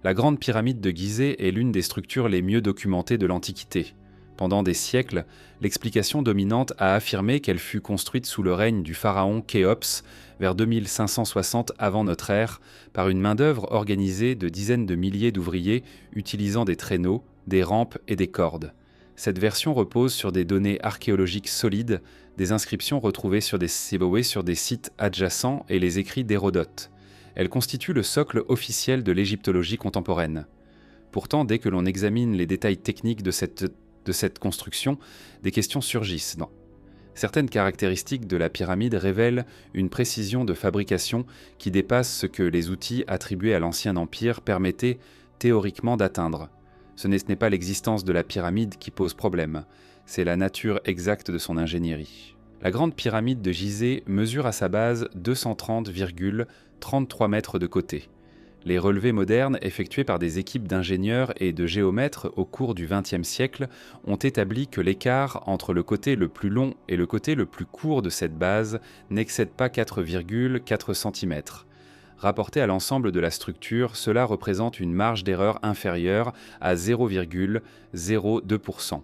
La Grande Pyramide de Gizeh est l'une des structures les mieux documentées de l'Antiquité. Pendant des siècles, l'explication dominante a affirmé qu'elle fut construite sous le règne du pharaon Khéops vers 2560 avant notre ère par une main-d'œuvre organisée de dizaines de milliers d'ouvriers utilisant des traîneaux, des rampes et des cordes. Cette version repose sur des données archéologiques solides, des inscriptions retrouvées sur des sites adjacents et les écrits d'Hérodote. Elle constitue le socle officiel de l'égyptologie contemporaine. Pourtant, dès que l'on examine les détails techniques de cette construction, des questions surgissent. Certaines caractéristiques de la pyramide révèlent une précision de fabrication qui dépasse ce que les outils attribués à l'Ancien Empire permettaient théoriquement d'atteindre. Ce n'est pas l'existence de la pyramide qui pose problème, c'est la nature exacte de son ingénierie. La Grande Pyramide de Gizeh mesure à sa base 230,33 mètres de côté. Les relevés modernes effectués par des équipes d'ingénieurs et de géomètres au cours du XXe siècle ont établi que l'écart entre le côté le plus long et le côté le plus court de cette base n'excède pas 4,4 cm. Rapporté à l'ensemble de la structure, cela représente une marge d'erreur inférieure à 0,02%.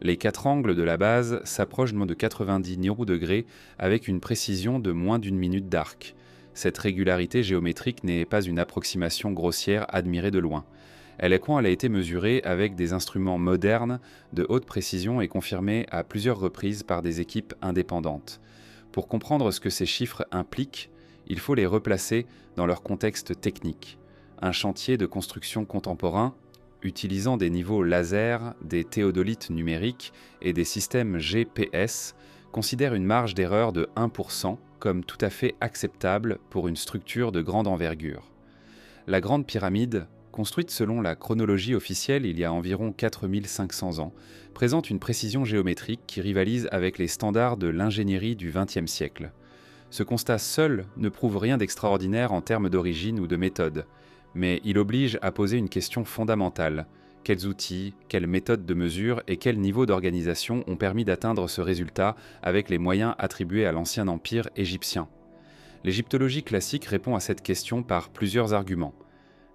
Les quatre angles de la base s'approchent de 90 degrés avec une précision de moins d'une minute d'arc. Cette régularité géométrique n'est pas une approximation grossière admirée de loin. Elle a été mesurée avec des instruments modernes de haute précision et confirmée à plusieurs reprises par des équipes indépendantes. Pour comprendre ce que ces chiffres impliquent, il faut les replacer dans leur contexte technique. Un chantier de construction contemporain, utilisant des niveaux laser, des théodolites numériques et des systèmes GPS, considère une marge d'erreur de 1% comme tout à fait acceptable pour une structure de grande envergure. La Grande Pyramide, construite selon la chronologie officielle il y a environ 4500 ans, présente une précision géométrique qui rivalise avec les standards de l'ingénierie du XXe siècle. Ce constat seul ne prouve rien d'extraordinaire en termes d'origine ou de méthode, mais il oblige à poser une question fondamentale. Quels outils, quelles méthodes de mesure et quel niveau d'organisation ont permis d'atteindre ce résultat avec les moyens attribués à l'ancien empire égyptien? L'égyptologie classique répond à cette question par plusieurs arguments.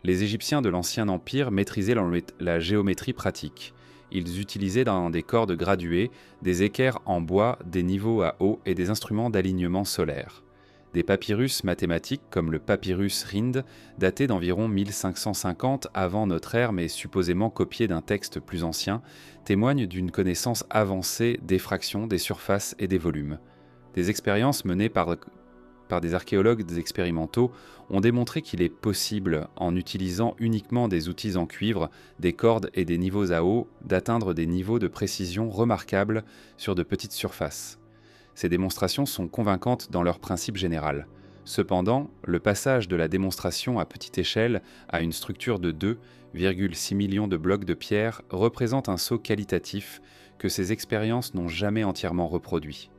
Les Égyptiens de l'ancien empire maîtrisaient la géométrie pratique. Ils utilisaient dans des cordes graduées, des équerres en bois, des niveaux à eau et des instruments d'alignement solaire. Des papyrus mathématiques comme le papyrus Rhind, daté d'environ 1550 avant notre ère mais supposément copié d'un texte plus ancien, témoignent d'une connaissance avancée des fractions, des surfaces et des volumes. Des expériences menées par des archéologues expérimentaux ont démontré qu'il est possible, en utilisant uniquement des outils en cuivre, des cordes et des niveaux à eau, d'atteindre des niveaux de précision remarquables sur de petites surfaces. Ces démonstrations sont convaincantes dans leur principe général. Cependant, le passage de la démonstration à petite échelle à une structure de 2,6 millions de blocs de pierre représente un saut qualitatif que ces expériences n'ont jamais entièrement reproduit.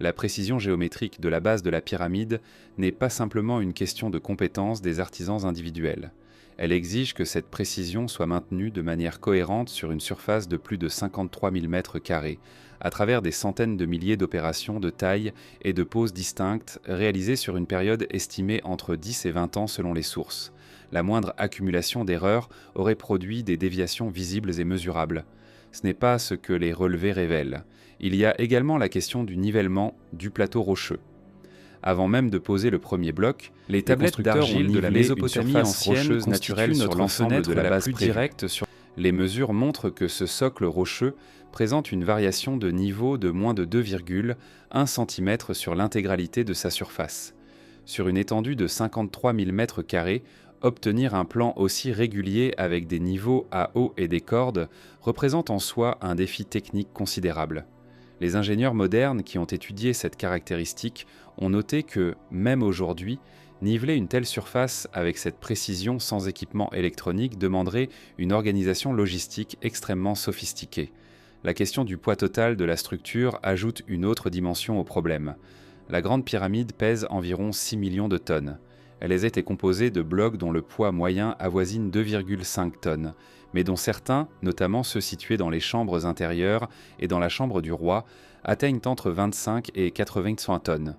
La précision géométrique de la base de la pyramide n'est pas simplement une question de compétence des artisans individuels. Elle exige que cette précision soit maintenue de manière cohérente sur une surface de plus de 53 000 m², à travers des centaines de milliers d'opérations de taille et de poses distinctes réalisées sur une période estimée entre 10 et 20 ans selon les sources. La moindre accumulation d'erreurs aurait produit des déviations visibles et mesurables. Ce n'est pas ce que les relevés révèlent. Il y a également la question du nivellement du plateau rocheux. Avant même de poser le premier bloc, les tablettes d'argile de la Mésopotamie ancienne naturelle sur l'ensemble de la base plus directe sur les mesures montrent que ce socle rocheux présente une variation de niveau de moins de 2,1 cm sur l'intégralité de sa surface. Sur une étendue de 53 000 m², obtenir un plan aussi régulier avec des niveaux à eau et des cordes représente en soi un défi technique considérable. Les ingénieurs modernes qui ont étudié cette caractéristique ont noté que, même aujourd'hui, niveler une telle surface avec cette précision sans équipement électronique demanderait une organisation logistique extrêmement sophistiquée. La question du poids total de la structure ajoute une autre dimension au problème. La Grande Pyramide pèse environ 6 millions de tonnes. Elle a été composée de blocs dont le poids moyen avoisine 2,5 tonnes, mais dont certains, notamment ceux situés dans les chambres intérieures et dans la chambre du roi, atteignent entre 25 et 80 tonnes.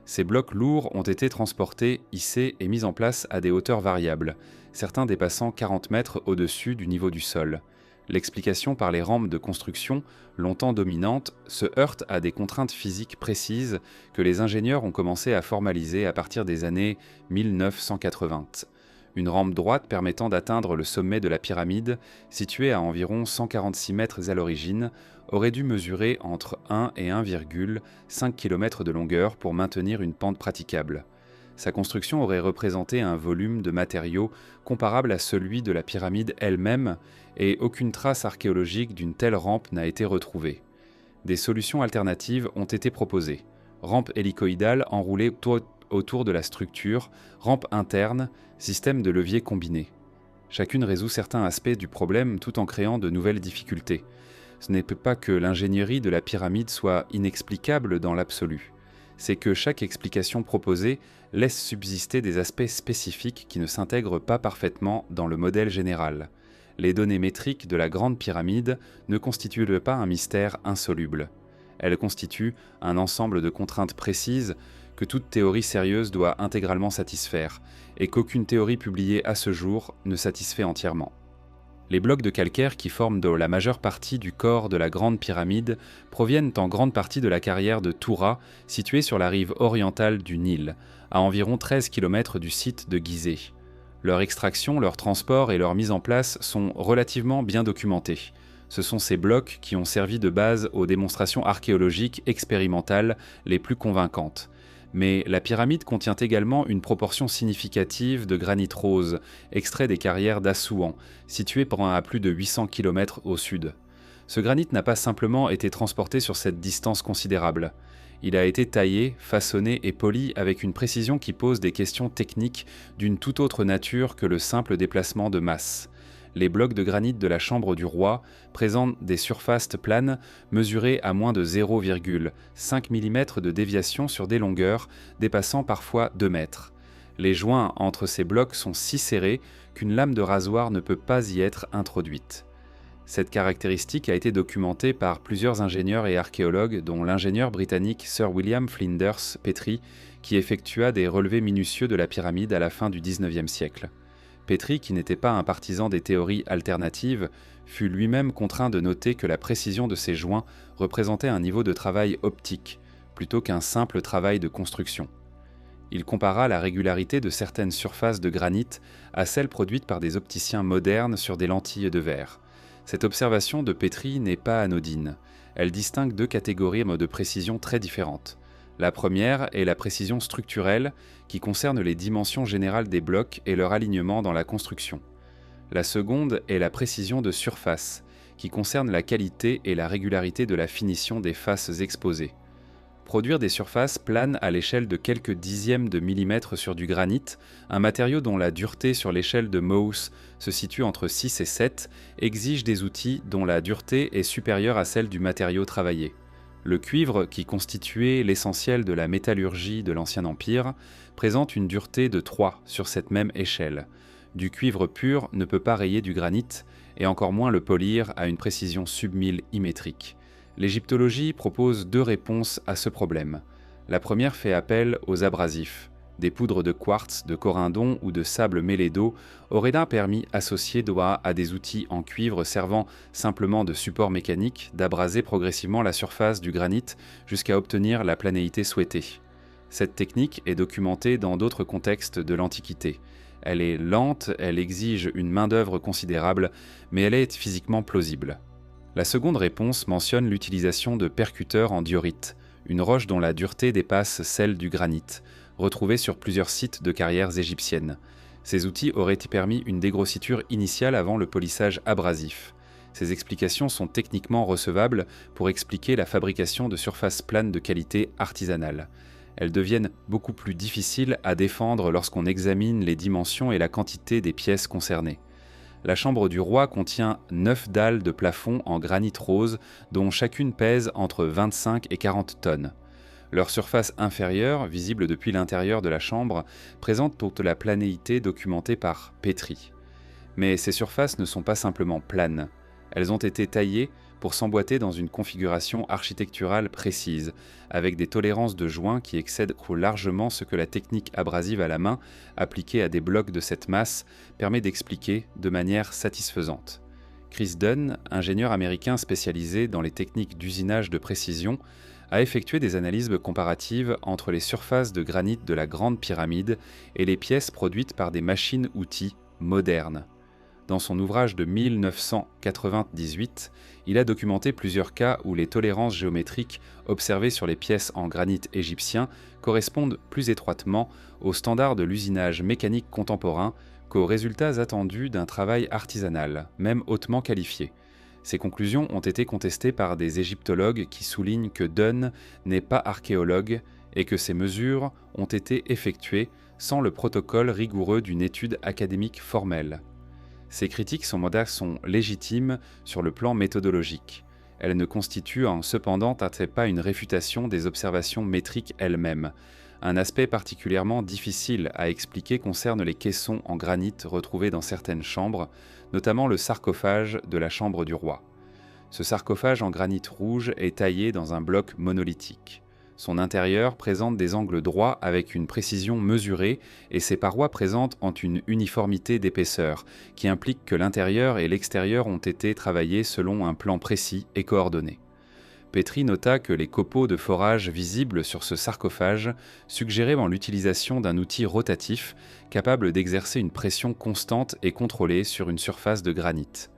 Ces blocs lourds ont été transportés, hissés et mis en place à des hauteurs variables, certains dépassant 40 mètres au-dessus du niveau du sol. L'explication par les rampes de construction, longtemps dominantes, se heurte à des contraintes physiques précises que les ingénieurs ont commencé à formaliser à partir des années 1980. Une rampe droite permettant d'atteindre le sommet de la pyramide, située à environ 146 mètres à l'origine, aurait dû mesurer entre 1 et 1,5 km de longueur pour maintenir une pente praticable. Sa construction aurait représenté un volume de matériaux comparable à celui de la pyramide elle-même, et aucune trace archéologique d'une telle rampe n'a été retrouvée. Des solutions alternatives ont été proposées. Rampe hélicoïdale enroulée autour de la structure, rampe interne, système de levier combiné. Chacune résout certains aspects du problème tout en créant de nouvelles difficultés. Ce n'est pas que l'ingénierie de la pyramide soit inexplicable dans l'absolu. C'est que chaque explication proposée laisse subsister des aspects spécifiques qui ne s'intègrent pas parfaitement dans le modèle général. Les données métriques de la Grande Pyramide ne constituent pas un mystère insoluble. Elles constituent un ensemble de contraintes précises que toute théorie sérieuse doit intégralement satisfaire, et qu'aucune théorie publiée à ce jour ne satisfait entièrement. Les blocs de calcaire qui forment la majeure partie du corps de la Grande Pyramide proviennent en grande partie de la carrière de Toura, située sur la rive orientale du Nil, à environ 13 km du site de Gizeh. Leur extraction, leur transport et leur mise en place sont relativement bien documentés. Ce sont ces blocs qui ont servi de base aux démonstrations archéologiques expérimentales les plus convaincantes. Mais la pyramide contient également une proportion significative de granit rose, extrait des carrières d'Assouan, situées à plus de 800 km au sud. Ce granit n'a pas simplement été transporté sur cette distance considérable. Il a été taillé, façonné et poli avec une précision qui pose des questions techniques d'une toute autre nature que le simple déplacement de masse. Les blocs de granit de la chambre du roi présentent des surfaces planes mesurées à moins de 0,5 mm de déviation sur des longueurs dépassant parfois 2 mètres. Les joints entre ces blocs sont si serrés qu'une lame de rasoir ne peut pas y être introduite. Cette caractéristique a été documentée par plusieurs ingénieurs et archéologues, dont l'ingénieur britannique Sir William Flinders Petrie, qui effectua des relevés minutieux de la pyramide à la fin du XIXe siècle. Petrie, qui n'était pas un partisan des théories alternatives, fut lui-même contraint de noter que la précision de ces joints représentait un niveau de travail optique, plutôt qu'un simple travail de construction. Il compara la régularité de certaines surfaces de granit à celles produites par des opticiens modernes sur des lentilles de verre. Cette observation de Petrie n'est pas anodine. Elle distingue deux catégories de précision très différentes. La première est la précision structurelle, qui concerne les dimensions générales des blocs et leur alignement dans la construction. La seconde est la précision de surface, qui concerne la qualité et la régularité de la finition des faces exposées. Produire des surfaces planes à l'échelle de quelques dixièmes de millimètre sur du granit, un matériau dont la dureté sur l'échelle de Mohs se situe entre 6 et 7, exige des outils dont la dureté est supérieure à celle du matériau travaillé. Le cuivre, qui constituait l'essentiel de la métallurgie de l'Ancien Empire, présente une dureté de 3 sur cette même échelle. Du cuivre pur ne peut pas rayer du granit, et encore moins le polir à une précision submillimétrique. L'égyptologie propose deux réponses à ce problème. La première fait appel aux abrasifs. Des poudres de quartz, de corindon ou de sable mêlé d'eau auraient un permis associé à des outils en cuivre servant simplement de support mécanique d'abraser progressivement la surface du granit jusqu'à obtenir la planéité souhaitée. Cette technique est documentée dans d'autres contextes de l'Antiquité. Elle est lente, elle exige une main-d'œuvre considérable, mais elle est physiquement plausible. La seconde réponse mentionne l'utilisation de percuteurs en diorite, une roche dont la dureté dépasse celle du granit, retrouvée sur plusieurs sites de carrières égyptiennes. Ces outils auraient permis une dégrossiture initiale avant le polissage abrasif. Ces explications sont techniquement recevables pour expliquer la fabrication de surfaces planes de qualité artisanale. Elles deviennent beaucoup plus difficiles à défendre lorsqu'on examine les dimensions et la quantité des pièces concernées. La chambre du roi contient 9 dalles de plafond en granit rose, dont chacune pèse entre 25 et 40 tonnes. Leur surface inférieure, visible depuis l'intérieur de la chambre, présente toute la planéité documentée par Petrie. Mais ces surfaces ne sont pas simplement planes. Elles ont été taillées pour s'emboîter dans une configuration architecturale précise, avec des tolérances de joints qui excèdent trop largement ce que la technique abrasive à la main, appliquée à des blocs de cette masse, permet d'expliquer de manière satisfaisante. Chris Dunn, ingénieur américain spécialisé dans les techniques d'usinage de précision, a effectué des analyses comparatives entre les surfaces de granit de la Grande Pyramide et les pièces produites par des machines-outils modernes. Dans son ouvrage de 1998, il a documenté plusieurs cas où les tolérances géométriques observées sur les pièces en granit égyptien correspondent plus étroitement aux standards de l'usinage mécanique contemporain qu'aux résultats attendus d'un travail artisanal, même hautement qualifié. Ces conclusions ont été contestées par des égyptologues qui soulignent que Dunn n'est pas archéologue et que ces mesures ont été effectuées sans le protocole rigoureux d'une étude académique formelle. Ces critiques sont légitimes sur le plan méthodologique. Elles ne constituent cependant pas une réfutation des observations métriques elles-mêmes. Un aspect particulièrement difficile à expliquer concerne les caissons en granit retrouvés dans certaines chambres, notamment le sarcophage de la chambre du roi. Ce sarcophage en granit rouge est taillé dans un bloc monolithique. Son intérieur présente des angles droits avec une précision mesurée et ses parois présentent une uniformité d'épaisseur, qui implique que l'intérieur et l'extérieur ont été travaillés selon un plan précis et coordonné. Petrie nota que les copeaux de forage visibles sur ce sarcophage suggéraient l'utilisation d'un outil rotatif capable d'exercer une pression constante et contrôlée sur une surface de granit.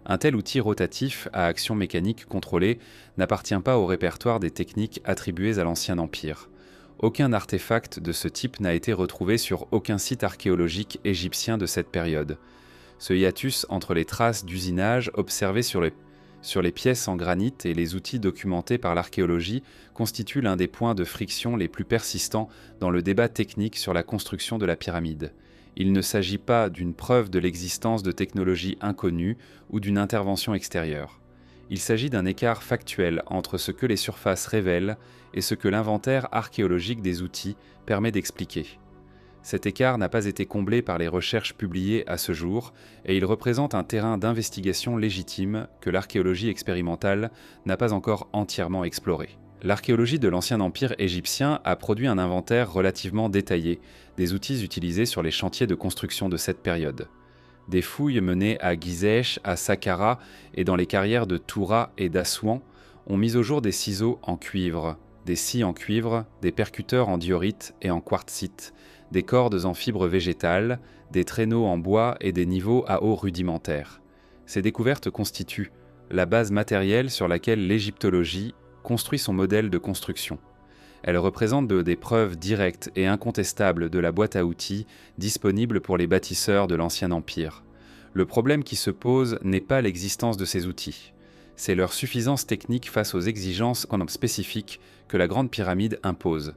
Un tel outil rotatif à action mécanique contrôlée n'appartient pas au répertoire des techniques attribuées à l'Ancien Empire. Aucun artefact de ce type n'a été retrouvé sur aucun site archéologique égyptien de cette période. Ce hiatus entre les traces d'usinage observées sur les pièces en granit et les outils documentés par l'archéologie constitue l'un des points de friction les plus persistants dans le débat technique sur la construction de la pyramide. Il ne s'agit pas d'une preuve de l'existence de technologies inconnues ou d'une intervention extérieure. Il s'agit d'un écart factuel entre ce que les surfaces révèlent et ce que l'inventaire archéologique des outils permet d'expliquer. Cet écart n'a pas été comblé par les recherches publiées à ce jour et il représente un terrain d'investigation légitime que l'archéologie expérimentale n'a pas encore entièrement exploré. L'archéologie de l'Ancien Empire égyptien a produit un inventaire relativement détaillé des outils utilisés sur les chantiers de construction de cette période. Des fouilles menées à Gizeh, à Saqqara et dans les carrières de Toura et d'Assouan ont mis au jour des ciseaux en cuivre, des scies en cuivre, des percuteurs en diorite et en quartzite, des cordes en fibres végétales, des traîneaux en bois et des niveaux à eau rudimentaires. Ces découvertes constituent la base matérielle sur laquelle l'égyptologie construit son modèle de construction. Elles représentent des preuves directes et incontestables de la boîte à outils disponible pour les bâtisseurs de l'Ancien Empire. Le problème qui se pose n'est pas l'existence de ces outils, c'est leur suffisance technique face aux exigences spécifiques que la Grande Pyramide impose.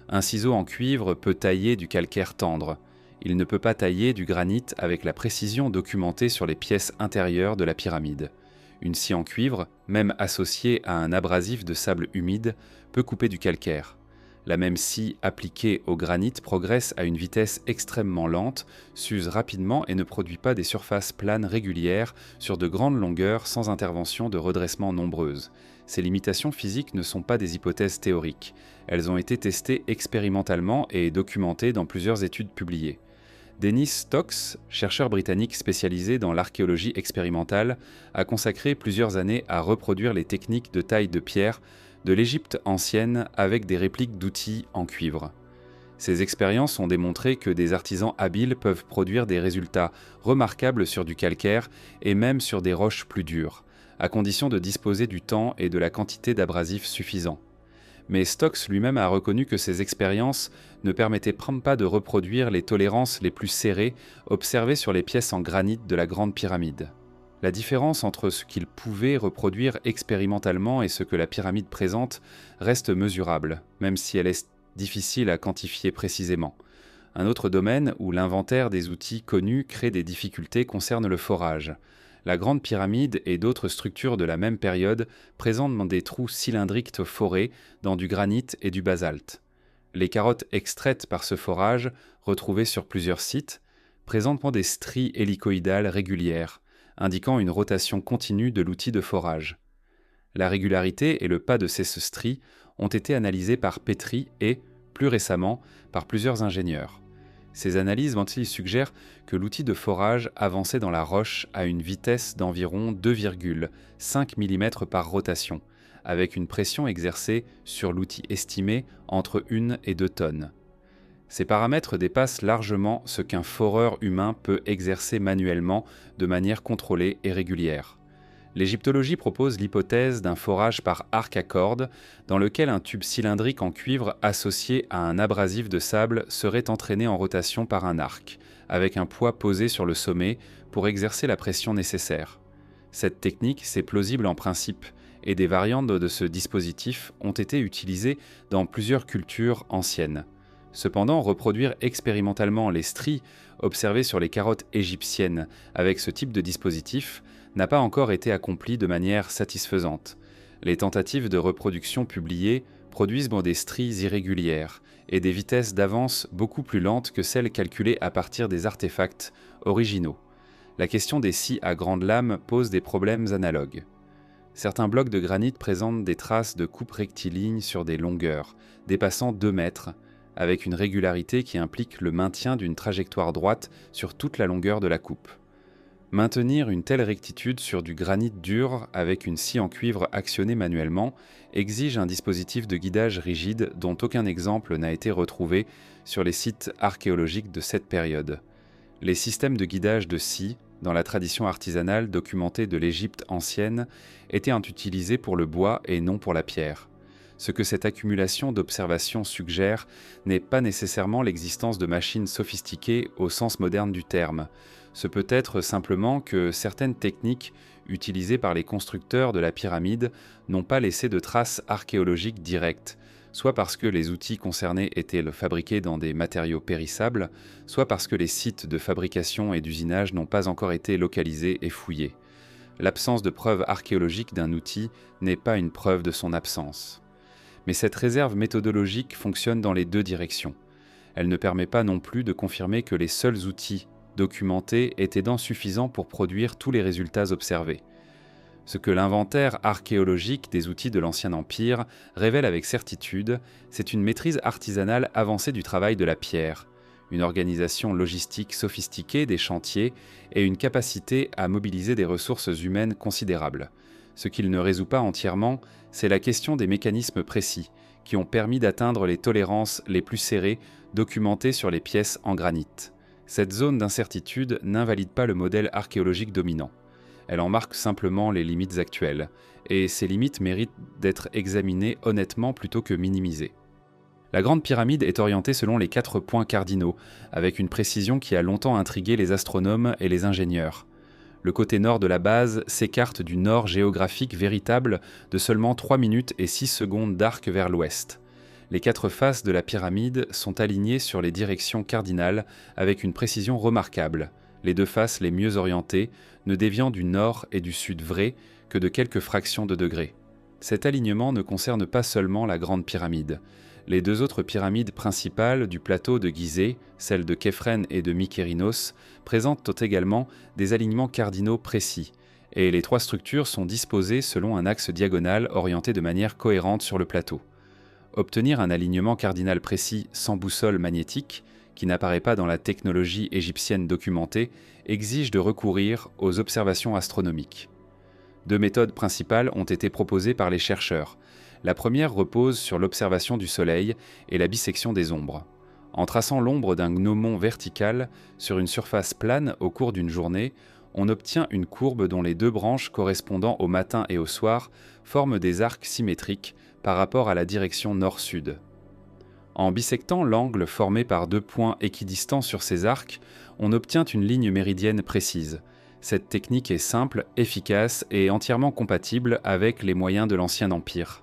Un ciseau en cuivre peut tailler du calcaire tendre. Il ne peut pas tailler du granit avec la précision documentée sur les pièces intérieures de la pyramide. Une scie en cuivre, même associée à un abrasif de sable humide, peut couper du calcaire. La même scie appliquée au granit progresse à une vitesse extrêmement lente, s'use rapidement et ne produit pas des surfaces planes régulières sur de grandes longueurs sans intervention de redressement nombreuses. Ces limitations physiques ne sont pas des hypothèses théoriques. Elles ont été testées expérimentalement et documentées dans plusieurs études publiées. Dennis Stokes, chercheur britannique spécialisé dans l'archéologie expérimentale, a consacré plusieurs années à reproduire les techniques de taille de pierre de l'Égypte ancienne avec des répliques d'outils en cuivre. Ces expériences ont démontré que des artisans habiles peuvent produire des résultats remarquables sur du calcaire et même sur des roches plus dures, à condition de disposer du temps et de la quantité d'abrasifs suffisants. Mais Stokes lui-même a reconnu que ces expériences ne permettaient pas de reproduire les tolérances les plus serrées observées sur les pièces en granit de la Grande Pyramide. La différence entre ce qu'il pouvait reproduire expérimentalement et ce que la pyramide présente reste mesurable, même si elle est difficile à quantifier précisément. Un autre domaine où l'inventaire des outils connus crée des difficultés concerne le forage. La Grande Pyramide et d'autres structures de la même période présentent des trous cylindriques forés dans du granit et du basalte. Les carottes extraites par ce forage, retrouvées sur plusieurs sites, présentent des stries hélicoïdales régulières, indiquant une rotation continue de l'outil de forage. La régularité et le pas de ces stries ont été analysés par Petrie et, plus récemment, par plusieurs ingénieurs. Ces analyses suggèrent que l'outil de forage avançait dans la roche à une vitesse d'environ 2,5 mm par rotation, avec une pression exercée sur l'outil estimée entre 1 et 2 tonnes. Ces paramètres dépassent largement ce qu'un foreur humain peut exercer manuellement de manière contrôlée et régulière. L'égyptologie propose l'hypothèse d'un forage par arc à cordes, dans lequel un tube cylindrique en cuivre associé à un abrasif de sable serait entraîné en rotation par un arc, avec un poids posé sur le sommet pour exercer la pression nécessaire. Cette technique, c'est plausible en principe, et des variantes de ce dispositif ont été utilisées dans plusieurs cultures anciennes. Cependant, reproduire expérimentalement les stries observées sur les carottes égyptiennes avec ce type de dispositif n'a pas encore été accompli de manière satisfaisante. Les tentatives de reproduction publiées produisent des stries irrégulières et des vitesses d'avance beaucoup plus lentes que celles calculées à partir des artefacts originaux. La question des scies à grandes lames pose des problèmes analogues. Certains blocs de granit présentent des traces de coupes rectilignes sur des longueurs, dépassant 2 mètres, avec une régularité qui implique le maintien d'une trajectoire droite sur toute la longueur de la coupe. Maintenir une telle rectitude sur du granit dur avec une scie en cuivre actionnée manuellement exige un dispositif de guidage rigide dont aucun exemple n'a été retrouvé sur les sites archéologiques de cette période. Les systèmes de guidage de scie, dans la tradition artisanale documentée de l'Égypte ancienne, étaient utilisés pour le bois et non pour la pierre. Ce que cette accumulation d'observations suggère n'est pas nécessairement l'existence de machines sophistiquées au sens moderne du terme. Ce peut être simplement que certaines techniques utilisées par les constructeurs de la pyramide n'ont pas laissé de traces archéologiques directes, soit parce que les outils concernés étaient fabriqués dans des matériaux périssables, soit parce que les sites de fabrication et d'usinage n'ont pas encore été localisés et fouillés. L'absence de preuve archéologique d'un outil n'est pas une preuve de son absence. Mais cette réserve méthodologique fonctionne dans les deux directions. Elle ne permet pas non plus de confirmer que les seuls outils documentés étaient suffisants pour produire tous les résultats observés. Ce que l'inventaire archéologique des outils de l'Ancien Empire révèle avec certitude, c'est une maîtrise artisanale avancée du travail de la pierre, une organisation logistique sophistiquée des chantiers et une capacité à mobiliser des ressources humaines considérables. Ce qu'il ne résout pas entièrement, c'est la question des mécanismes précis, qui ont permis d'atteindre les tolérances les plus serrées documentées sur les pièces en granit. Cette zone d'incertitude n'invalide pas le modèle archéologique dominant. Elle en marque simplement les limites actuelles, et ces limites méritent d'être examinées honnêtement plutôt que minimisées. La Grande Pyramide est orientée selon les 4 points cardinaux, avec une précision qui a longtemps intrigué les astronomes et les ingénieurs. Le côté nord de la base s'écarte du nord géographique véritable de seulement 3 minutes et 6 secondes d'arc vers l'ouest. Les 4 faces de la pyramide sont alignées sur les directions cardinales avec une précision remarquable, les 2 faces les mieux orientées ne déviant du nord et du sud vrai que de quelques fractions de degrés. Cet alignement ne concerne pas seulement la Grande Pyramide. Les 2 autres pyramides principales du plateau de Gizeh, celles de Képhren et de Mykérinos, présentent également des alignements cardinaux précis, et les 3 structures sont disposées selon un axe diagonal orienté de manière cohérente sur le plateau. Obtenir un alignement cardinal précis sans boussole magnétique, qui n'apparaît pas dans la technologie égyptienne documentée, exige de recourir aux observations astronomiques. 2 méthodes principales ont été proposées par les chercheurs. La première repose sur l'observation du Soleil et la bissection des ombres. En traçant l'ombre d'un gnomon vertical sur une surface plane au cours d'une journée, on obtient une courbe dont les 2 branches correspondant au matin et au soir forment des arcs symétriques par rapport à la direction nord-sud. En bissectant l'angle formé par 2 points équidistants sur ces arcs, on obtient une ligne méridienne précise. Cette technique est simple, efficace et entièrement compatible avec les moyens de l'Ancien Empire.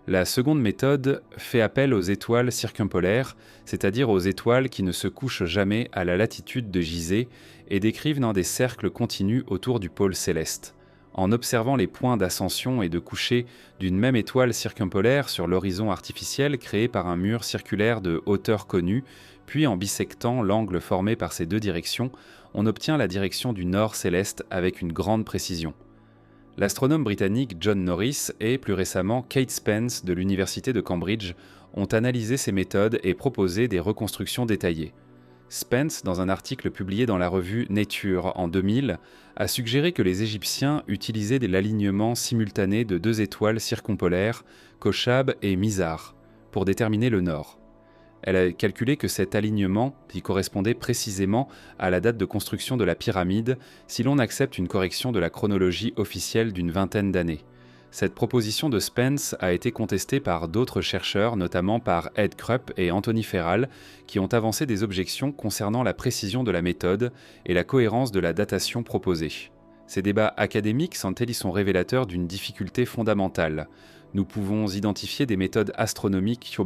La seconde méthode fait appel aux étoiles circumpolaires, c'est-à-dire aux étoiles qui ne se couchent jamais à la latitude de Gizeh et décrivent dans des cercles continus autour du pôle céleste. En observant les points d'ascension et de coucher d'une même étoile circumpolaire sur l'horizon artificiel créé par un mur circulaire de hauteur connue, puis en bissectant l'angle formé par ces 2 directions, on obtient la direction du nord céleste avec une grande précision. L'astronome britannique John Norris et, plus récemment, Kate Spence de l'Université de Cambridge ont analysé ces méthodes et proposé des reconstructions détaillées. Spence, dans un article publié dans la revue Nature en 2000, a suggéré que les Égyptiens utilisaient l'alignement simultané de deux étoiles circumpolaires, Kochab et Mizar, pour déterminer le nord. Elle a calculé que cet alignement, qui correspondait précisément à la date de construction de la pyramide, si l'on accepte une correction de la chronologie officielle d'une vingtaine d'années. Cette proposition de Spence a été contestée par d'autres chercheurs, notamment par Ed Krupp et Anthony Ferral, qui ont avancé des objections concernant la précision de la méthode et la cohérence de la datation proposée. Ces débats académiques sont révélateurs d'une difficulté fondamentale. Nous pouvons identifier des méthodes astronomiques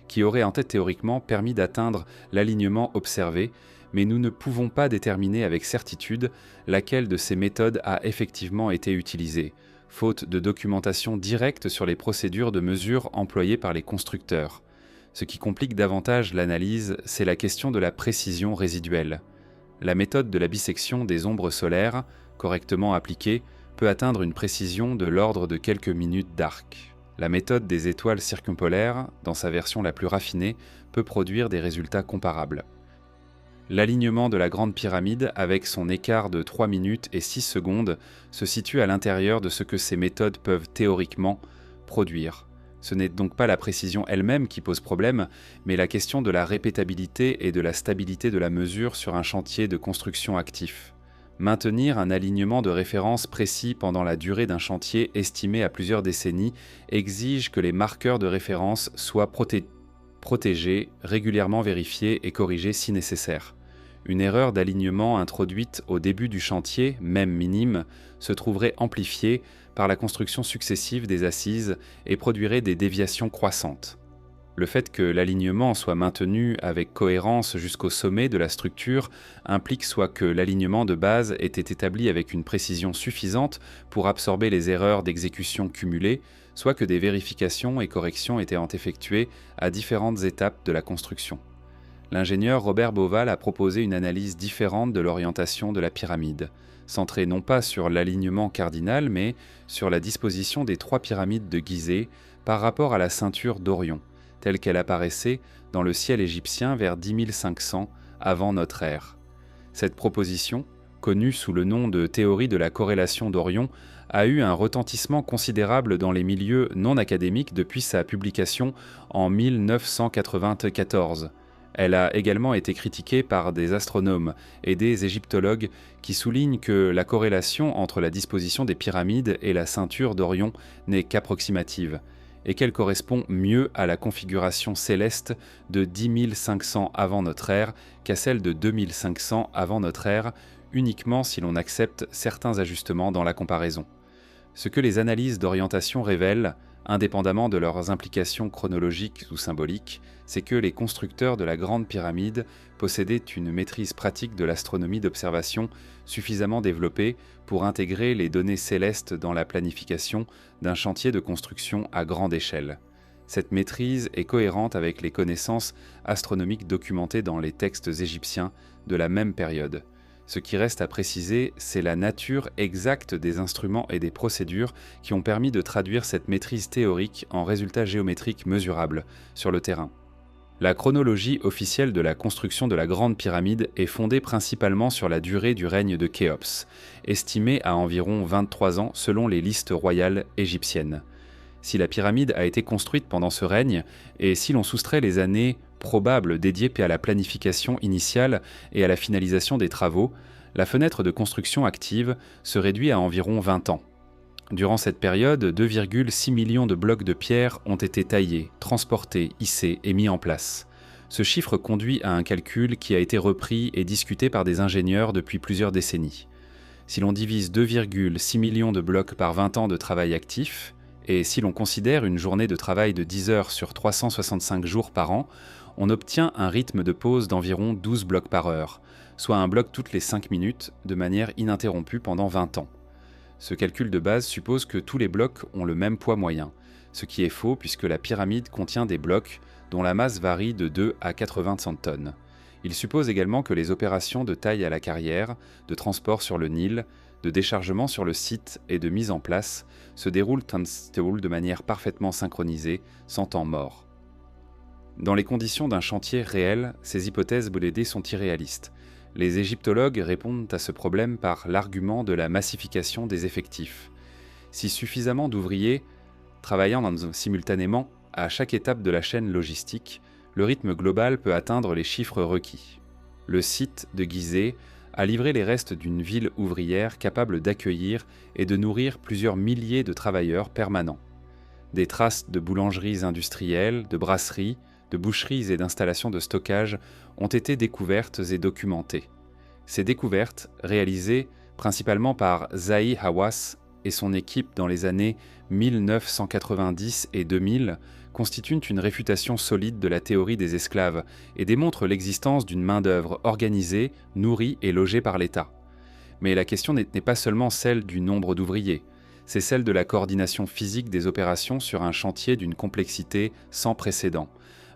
qui auraient en tête théoriquement permis d'atteindre l'alignement observé, mais nous ne pouvons pas déterminer avec certitude laquelle de ces méthodes a effectivement été utilisée, faute de documentation directe sur les procédures de mesure employées par les constructeurs. Ce qui complique davantage l'analyse, c'est la question de la précision résiduelle. La méthode de la bisection des ombres solaires, correctement appliquée, peut atteindre une précision de l'ordre de quelques minutes d'arc. La méthode des étoiles circumpolaires, dans sa version la plus raffinée, peut produire des résultats comparables. L'alignement de la Grande Pyramide, avec son écart de 3 minutes et 6 secondes, se situe à l'intérieur de ce que ces méthodes peuvent théoriquement produire. Ce n'est donc pas la précision elle-même qui pose problème, mais la question de la répétabilité et de la stabilité de la mesure sur un chantier de construction actif. Maintenir un alignement de référence précis pendant la durée d'un chantier estimé à plusieurs décennies exige que les marqueurs de référence soient protégés, régulièrement vérifiés et corrigés si nécessaire. Une erreur d'alignement introduite au début du chantier, même minime, se trouverait amplifiée par la construction successive des assises et produirait des déviations croissantes. Le fait que l'alignement soit maintenu avec cohérence jusqu'au sommet de la structure implique soit que l'alignement de base était établi avec une précision suffisante pour absorber les erreurs d'exécution cumulées, soit que des vérifications et corrections étaient effectuées à différentes étapes de la construction. L'ingénieur Robert Bauval a proposé une analyse différente de l'orientation de la pyramide, centrée non pas sur l'alignement cardinal, mais sur la disposition des 3 pyramides de Gizeh par rapport à la ceinture d'Orion, telle qu'elle apparaissait dans le ciel égyptien vers 10 500 avant notre ère. Cette proposition, connue sous le nom de théorie de la corrélation d'Orion, a eu un retentissement considérable dans les milieux non académiques depuis sa publication en 1994. Elle a également été critiquée par des astronomes et des égyptologues qui soulignent que la corrélation entre la disposition des pyramides et la ceinture d'Orion n'est qu'approximative, et qu'elle correspond mieux à la configuration céleste de 10 500 avant notre ère qu'à celle de 2500 avant notre ère, uniquement si l'on accepte certains ajustements dans la comparaison. Ce que les analyses d'orientation révèlent, indépendamment de leurs implications chronologiques ou symboliques, c'est que les constructeurs de la Grande Pyramide possédaient une maîtrise pratique de l'astronomie d'observation suffisamment développée pour intégrer les données célestes dans la planification d'un chantier de construction à grande échelle. Cette maîtrise est cohérente avec les connaissances astronomiques documentées dans les textes égyptiens de la même période. Ce qui reste à préciser, c'est la nature exacte des instruments et des procédures qui ont permis de traduire cette maîtrise théorique en résultats géométriques mesurables sur le terrain. La chronologie officielle de la construction de la Grande Pyramide est fondée principalement sur la durée du règne de Khéops, estimée à environ 23 ans selon les listes royales égyptiennes. Si la pyramide a été construite pendant ce règne, et si l'on soustrait les années probables dédiées à la planification initiale et à la finalisation des travaux, la fenêtre de construction active se réduit à environ 20 ans. Durant cette période, 2,6 millions de blocs de pierre ont été taillés, transportés, hissés et mis en place. Ce chiffre conduit à un calcul qui a été repris et discuté par des ingénieurs depuis plusieurs décennies. Si l'on divise 2,6 millions de blocs par 20 ans de travail actif, et si l'on considère une journée de travail de 10 heures sur 365 jours par an, on obtient un rythme de pause d'environ 12 blocs par heure, soit un bloc toutes les 5 minutes, de manière ininterrompue pendant 20 ans. Ce calcul de base suppose que tous les blocs ont le même poids moyen, ce qui est faux puisque la pyramide contient des blocs dont la masse varie de 2 à 80 centtonnes. Il suppose également que les opérations de taille à la carrière, de transport sur le Nil, de déchargement sur le site et de mise en place se déroulent de manière parfaitement synchronisée, sans temps mort. Dans les conditions d'un chantier réel, ces hypothèses bolédées sont irréalistes. Les égyptologues répondent à ce problème par l'argument de la massification des effectifs. Si suffisamment d'ouvriers travaillant simultanément à chaque étape de la chaîne logistique, le rythme global peut atteindre les chiffres requis. Le site de Gizeh a livré les restes d'une ville ouvrière capable d'accueillir et de nourrir plusieurs milliers de travailleurs permanents. Des traces de boulangeries industrielles, de brasseries, de boucheries et d'installations de stockage ont été découvertes et documentées. Ces découvertes, réalisées principalement par Zahi Hawass et son équipe dans les années 1990 et 2000, constituent une réfutation solide de la théorie des esclaves et démontrent l'existence d'une main-d'œuvre organisée, nourrie et logée par l'État. Mais la question n'est pas seulement celle du nombre d'ouvriers, c'est celle de la coordination physique des opérations sur un chantier d'une complexité sans précédent.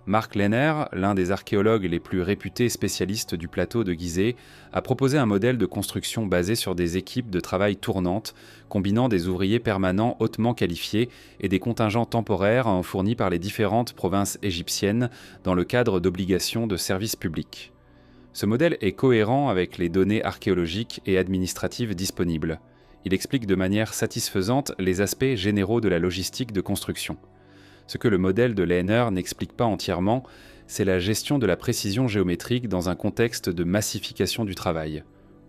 Mark Lehner, l'un des archéologues les plus réputés spécialistes du plateau de Gizeh, a proposé un modèle de construction basé sur des équipes de travail tournantes, combinant des ouvriers permanents hautement qualifiés et des contingents temporaires fournis par les différentes provinces égyptiennes dans le cadre d'obligations de service public. Ce modèle est cohérent avec les données archéologiques et administratives disponibles. Il explique de manière satisfaisante les aspects généraux de la logistique de construction. Ce que le modèle de Lehner n'explique pas entièrement, c'est la gestion de la précision géométrique dans un contexte de massification du travail.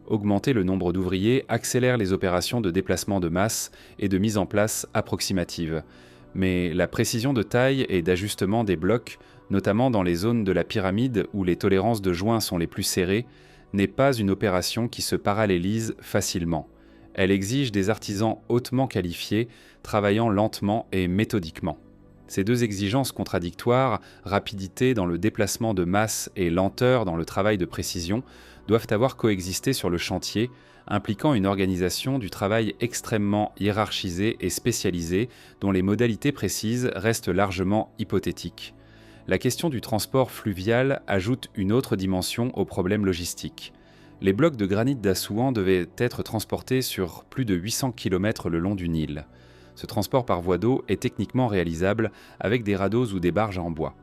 Augmenter le nombre d'ouvriers accélère les opérations de déplacement de masse et de mise en place approximative. Mais la précision de taille et d'ajustement des blocs, notamment dans les zones de la pyramide où les tolérances de joints sont les plus serrées, n'est pas une opération qui se parallélise facilement. Elle exige des artisans hautement qualifiés, travaillant lentement et méthodiquement. Ces deux exigences contradictoires, rapidité dans le déplacement de masse et lenteur dans le travail de précision, doivent avoir coexisté sur le chantier, impliquant une organisation du travail extrêmement hiérarchisée et spécialisée, dont les modalités précises restent largement hypothétiques. La question du transport fluvial ajoute une autre dimension au problème logistique. Les blocs de granit d'Assouan devaient être transportés sur plus de 800 km le long du Nil. Ce transport par voie d'eau est techniquement réalisable avec des radeaux ou des barges en bois.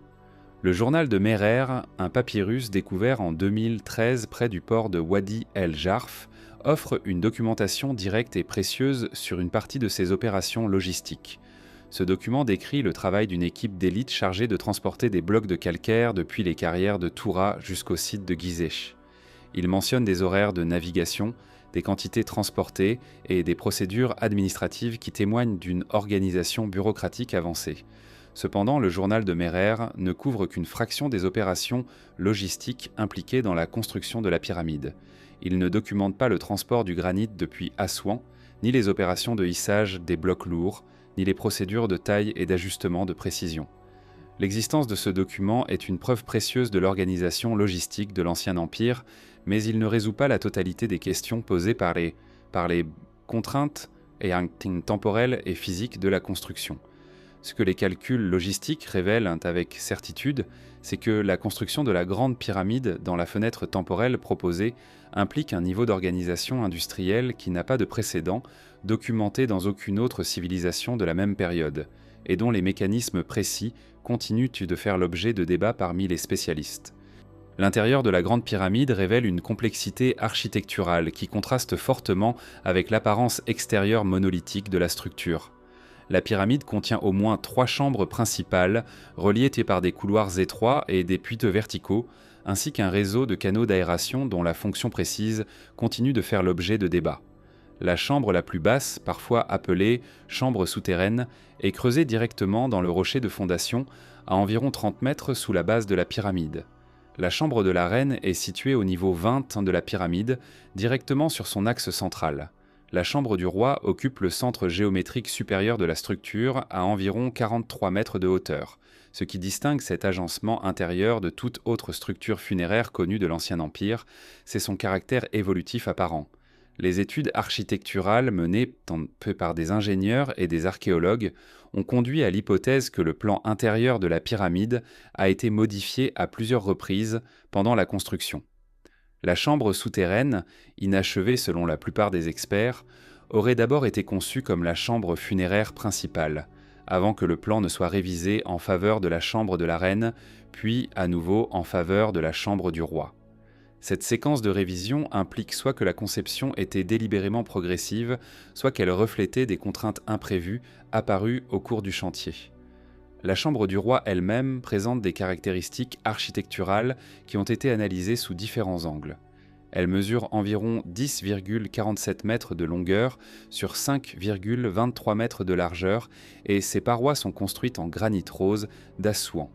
Le journal de Merer, un papyrus découvert en 2013 près du port de Wadi el-Jarf, offre une documentation directe et précieuse sur une partie de ces opérations logistiques. Ce document décrit le travail d'une équipe d'élite chargée de transporter des blocs de calcaire depuis les carrières de Toura jusqu'au site de Gizeh. Il mentionne des horaires de navigation, des quantités transportées et des procédures administratives qui témoignent d'une organisation bureaucratique avancée. Cependant, le journal de Merer ne couvre qu'une fraction des opérations logistiques impliquées dans la construction de la pyramide. Il ne documente pas le transport du granit depuis Assouan, ni les opérations de hissage des blocs lourds, ni les procédures de taille et d'ajustement de précision. L'existence de ce document est une preuve précieuse de l'organisation logistique de l'Ancien Empire, mais il ne résout pas la totalité des questions posées par les contraintes temporelles et physiques de la construction. Ce que les calculs logistiques révèlent avec certitude, c'est que la construction de la grande pyramide dans la fenêtre temporelle proposée implique un niveau d'organisation industrielle qui n'a pas de précédent, documenté dans aucune autre civilisation de la même période, et dont les mécanismes précis continuent de faire l'objet de débats parmi les spécialistes. L'intérieur de la Grande Pyramide révèle une complexité architecturale qui contraste fortement avec l'apparence extérieure monolithique de la structure. La pyramide contient au moins 3 chambres principales, reliées par des couloirs étroits et des puits verticaux, ainsi qu'un réseau de canaux d'aération dont la fonction précise continue de faire l'objet de débats. La chambre la plus basse, parfois appelée chambre souterraine, est creusée directement dans le rocher de fondation, à environ 30 mètres sous la base de la pyramide. La chambre de la reine est située au niveau 20 de la pyramide, directement sur son axe central. La chambre du roi occupe le centre géométrique supérieur de la structure, à environ 43 mètres de hauteur. Ce qui distingue cet agencement intérieur de toute autre structure funéraire connue de l'Ancien Empire, c'est son caractère évolutif apparent. Les études architecturales menées par des ingénieurs et des archéologues ont conduit à l'hypothèse que le plan intérieur de la pyramide a été modifié à plusieurs reprises pendant la construction. La chambre souterraine, inachevée selon la plupart des experts, aurait d'abord été conçue comme la chambre funéraire principale, avant que le plan ne soit révisé en faveur de la chambre de la reine, puis à nouveau en faveur de la chambre du roi. Cette séquence de révision implique soit que la conception était délibérément progressive, soit qu'elle reflétait des contraintes imprévues apparues au cours du chantier. La chambre du roi elle-même présente des caractéristiques architecturales qui ont été analysées sous différents angles. Elle mesure environ 10,47 mètres de longueur sur 5,23 mètres de largeur et ses parois sont construites en granit rose d'Assouan.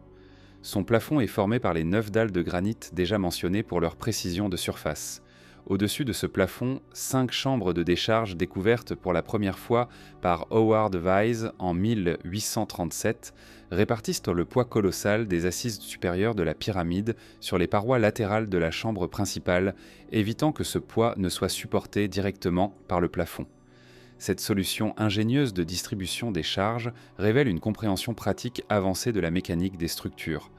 Son plafond est formé par les 9 dalles de granit déjà mentionnées pour leur précision de surface. Au-dessus de ce plafond, 5 chambres de décharge découvertes pour la première fois par Howard Vyse en 1837 répartissent le poids colossal des assises supérieures de la pyramide sur les parois latérales de la chambre principale, évitant que ce poids ne soit supporté directement par le plafond. Cette solution ingénieuse de distribution des charges révèle une compréhension pratique avancée de la mécanique des structures.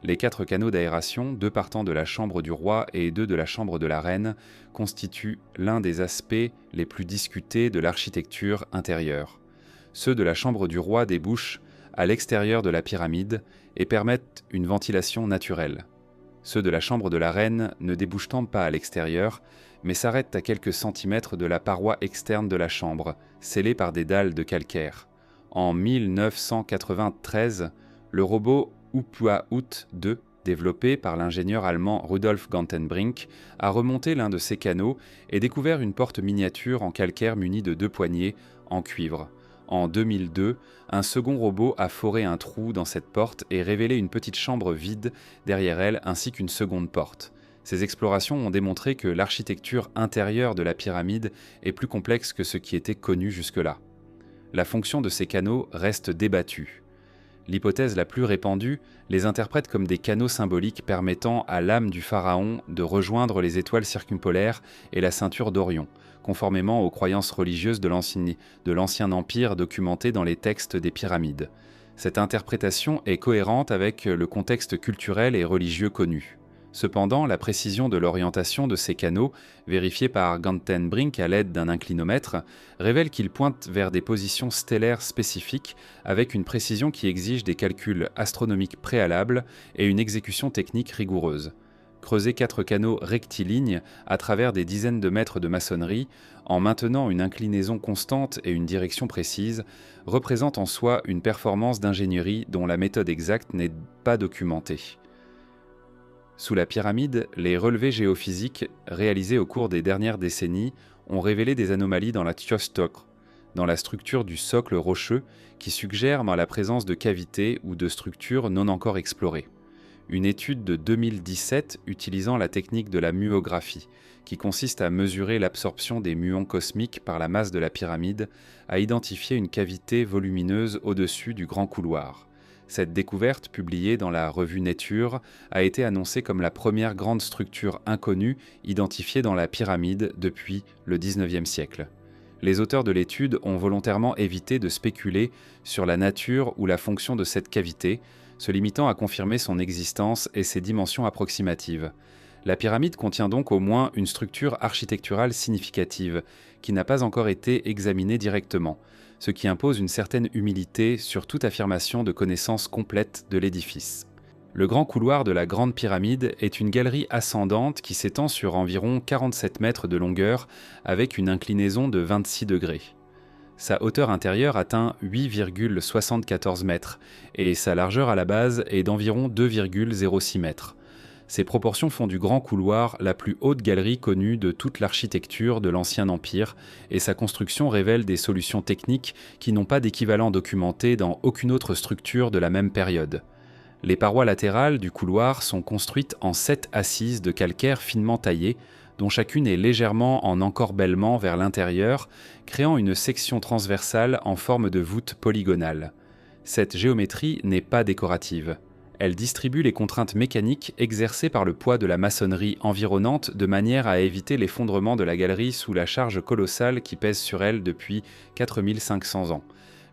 Les 4 canaux d'aération, 2 partant de la chambre du roi et 2 de la chambre de la reine, constituent l'un des aspects les plus discutés de l'architecture intérieure. Ceux de la chambre du roi débouchent à l'extérieur de la pyramide et permettent une ventilation naturelle. Ceux de la chambre de la reine ne débouchent pas à l'extérieur, mais s'arrêtent à quelques centimètres de la paroi externe de la chambre, scellée par des dalles de calcaire. En 1993, le robot Upuaut 2, développé par l'ingénieur allemand Rudolf Gantenbrink, a remonté l'un de ces canaux et découvert une porte miniature en calcaire munie de 2 poignées en cuivre. En 2002, un second robot a foré un trou dans cette porte et révélé une petite chambre vide derrière elle ainsi qu'une seconde porte. Ces explorations ont démontré que l'architecture intérieure de la pyramide est plus complexe que ce qui était connu jusque-là. La fonction de ces canaux reste débattue. L'hypothèse la plus répandue les interprète comme des canaux symboliques permettant à l'âme du pharaon de rejoindre les étoiles circumpolaires et la ceinture d'Orion, conformément aux croyances religieuses de l'Ancien Empire documentées dans les textes des pyramides. Cette interprétation est cohérente avec le contexte culturel et religieux connu. Cependant, la précision de l'orientation de ces canaux, vérifiée par Gantenbrink à l'aide d'un inclinomètre, révèle qu'ils pointent vers des positions stellaires spécifiques avec une précision qui exige des calculs astronomiques préalables et une exécution technique rigoureuse. Creuser 4 canaux rectilignes à travers des dizaines de mètres de maçonnerie, en maintenant une inclinaison constante et une direction précise, représente en soi une performance d'ingénierie dont la méthode exacte n'est pas documentée. Sous la pyramide, les relevés géophysiques réalisés au cours des dernières décennies ont révélé des anomalies dans la tjostok, dans la structure du socle rocheux, qui suggèrent la présence de cavités ou de structures non encore explorées. Une étude de 2017 utilisant la technique de la muographie, qui consiste à mesurer l'absorption des muons cosmiques par la masse de la pyramide, a identifié une cavité volumineuse au-dessus du grand couloir. Cette découverte, publiée dans la revue Nature, a été annoncée comme la première grande structure inconnue identifiée dans la pyramide depuis le XIXe siècle. Les auteurs de l'étude ont volontairement évité de spéculer sur la nature ou la fonction de cette cavité, se limitant à confirmer son existence et ses dimensions approximatives. La pyramide contient donc au moins une structure architecturale significative, qui n'a pas encore été examinée directement, ce qui impose une certaine humilité sur toute affirmation de connaissance complète de l'édifice. Le grand couloir de la Grande Pyramide est une galerie ascendante qui s'étend sur environ 47 mètres de longueur avec une inclinaison de 26 degrés. Sa hauteur intérieure atteint 8,74 mètres et sa largeur à la base est d'environ 2,06 mètres. Ces proportions font du grand couloir la plus haute galerie connue de toute l'architecture de l'Ancien Empire et sa construction révèle des solutions techniques qui n'ont pas d'équivalent documenté dans aucune autre structure de la même période. Les parois latérales du couloir sont construites en 7 assises de calcaire finement taillées, dont chacune est légèrement en encorbellement vers l'intérieur, créant une section transversale en forme de voûte polygonale. Cette géométrie n'est pas décorative. Elle distribue les contraintes mécaniques exercées par le poids de la maçonnerie environnante de manière à éviter l'effondrement de la galerie sous la charge colossale qui pèse sur elle depuis 4500 ans.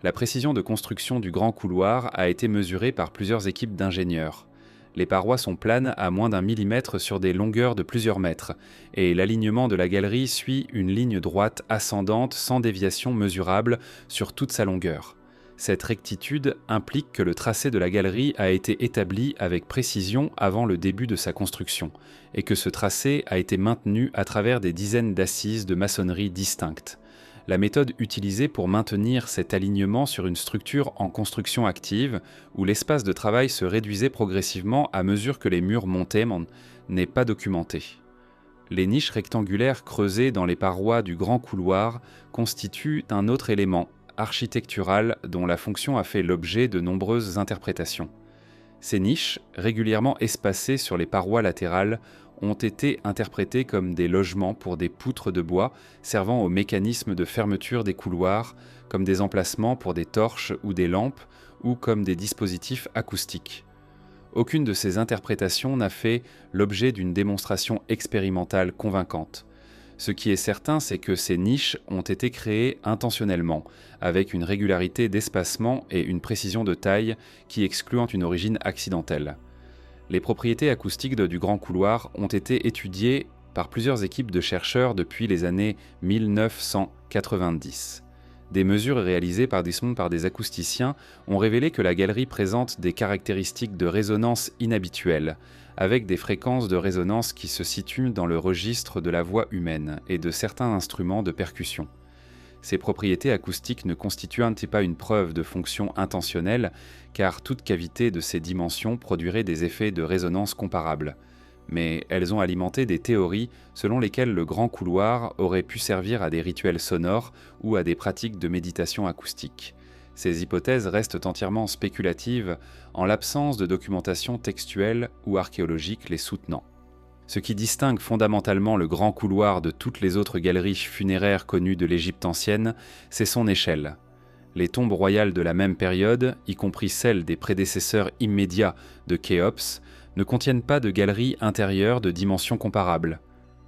La précision de construction du grand couloir a été mesurée par plusieurs équipes d'ingénieurs. Les parois sont planes à moins d'un millimètre sur des longueurs de plusieurs mètres, et l'alignement de la galerie suit une ligne droite ascendante sans déviation mesurable sur toute sa longueur. Cette rectitude implique que le tracé de la galerie a été établi avec précision avant le début de sa construction, et que ce tracé a été maintenu à travers des dizaines d'assises de maçonnerie distinctes. La méthode utilisée pour maintenir cet alignement sur une structure en construction active, où l'espace de travail se réduisait progressivement à mesure que les murs montaient, n'est pas documentée. Les niches rectangulaires creusées dans les parois du grand couloir constituent un autre élément architectural dont la fonction a fait l'objet de nombreuses interprétations. Ces niches, régulièrement espacées sur les parois latérales, ont été interprétées comme des logements pour des poutres de bois servant au mécanisme de fermeture des couloirs, comme des emplacements pour des torches ou des lampes, ou comme des dispositifs acoustiques. Aucune de ces interprétations n'a fait l'objet d'une démonstration expérimentale convaincante. Ce qui est certain, c'est que ces niches ont été créées intentionnellement, avec une régularité d'espacement et une précision de taille qui excluant une origine accidentelle. Les propriétés acoustiques du grand couloir ont été étudiées par plusieurs équipes de chercheurs depuis les années 1990. Des mesures réalisées par des acousticiens ont révélé que la galerie présente des caractéristiques de résonance inhabituelles, avec des fréquences de résonance qui se situent dans le registre de la voix humaine et de certains instruments de percussion. Ces propriétés acoustiques ne constituent pas une preuve de fonction intentionnelle, car toute cavité de ces dimensions produirait des effets de résonance comparables. Mais elles ont alimenté des théories selon lesquelles le grand couloir aurait pu servir à des rituels sonores ou à des pratiques de méditation acoustique. Ces hypothèses restent entièrement spéculatives en l'absence de documentation textuelle ou archéologique les soutenant. Ce qui distingue fondamentalement le grand couloir de toutes les autres galeries funéraires connues de l'Égypte ancienne, c'est son échelle. Les tombes royales de la même période, y compris celles des prédécesseurs immédiats de Khéops, ne contiennent pas de galeries intérieures de dimensions comparables.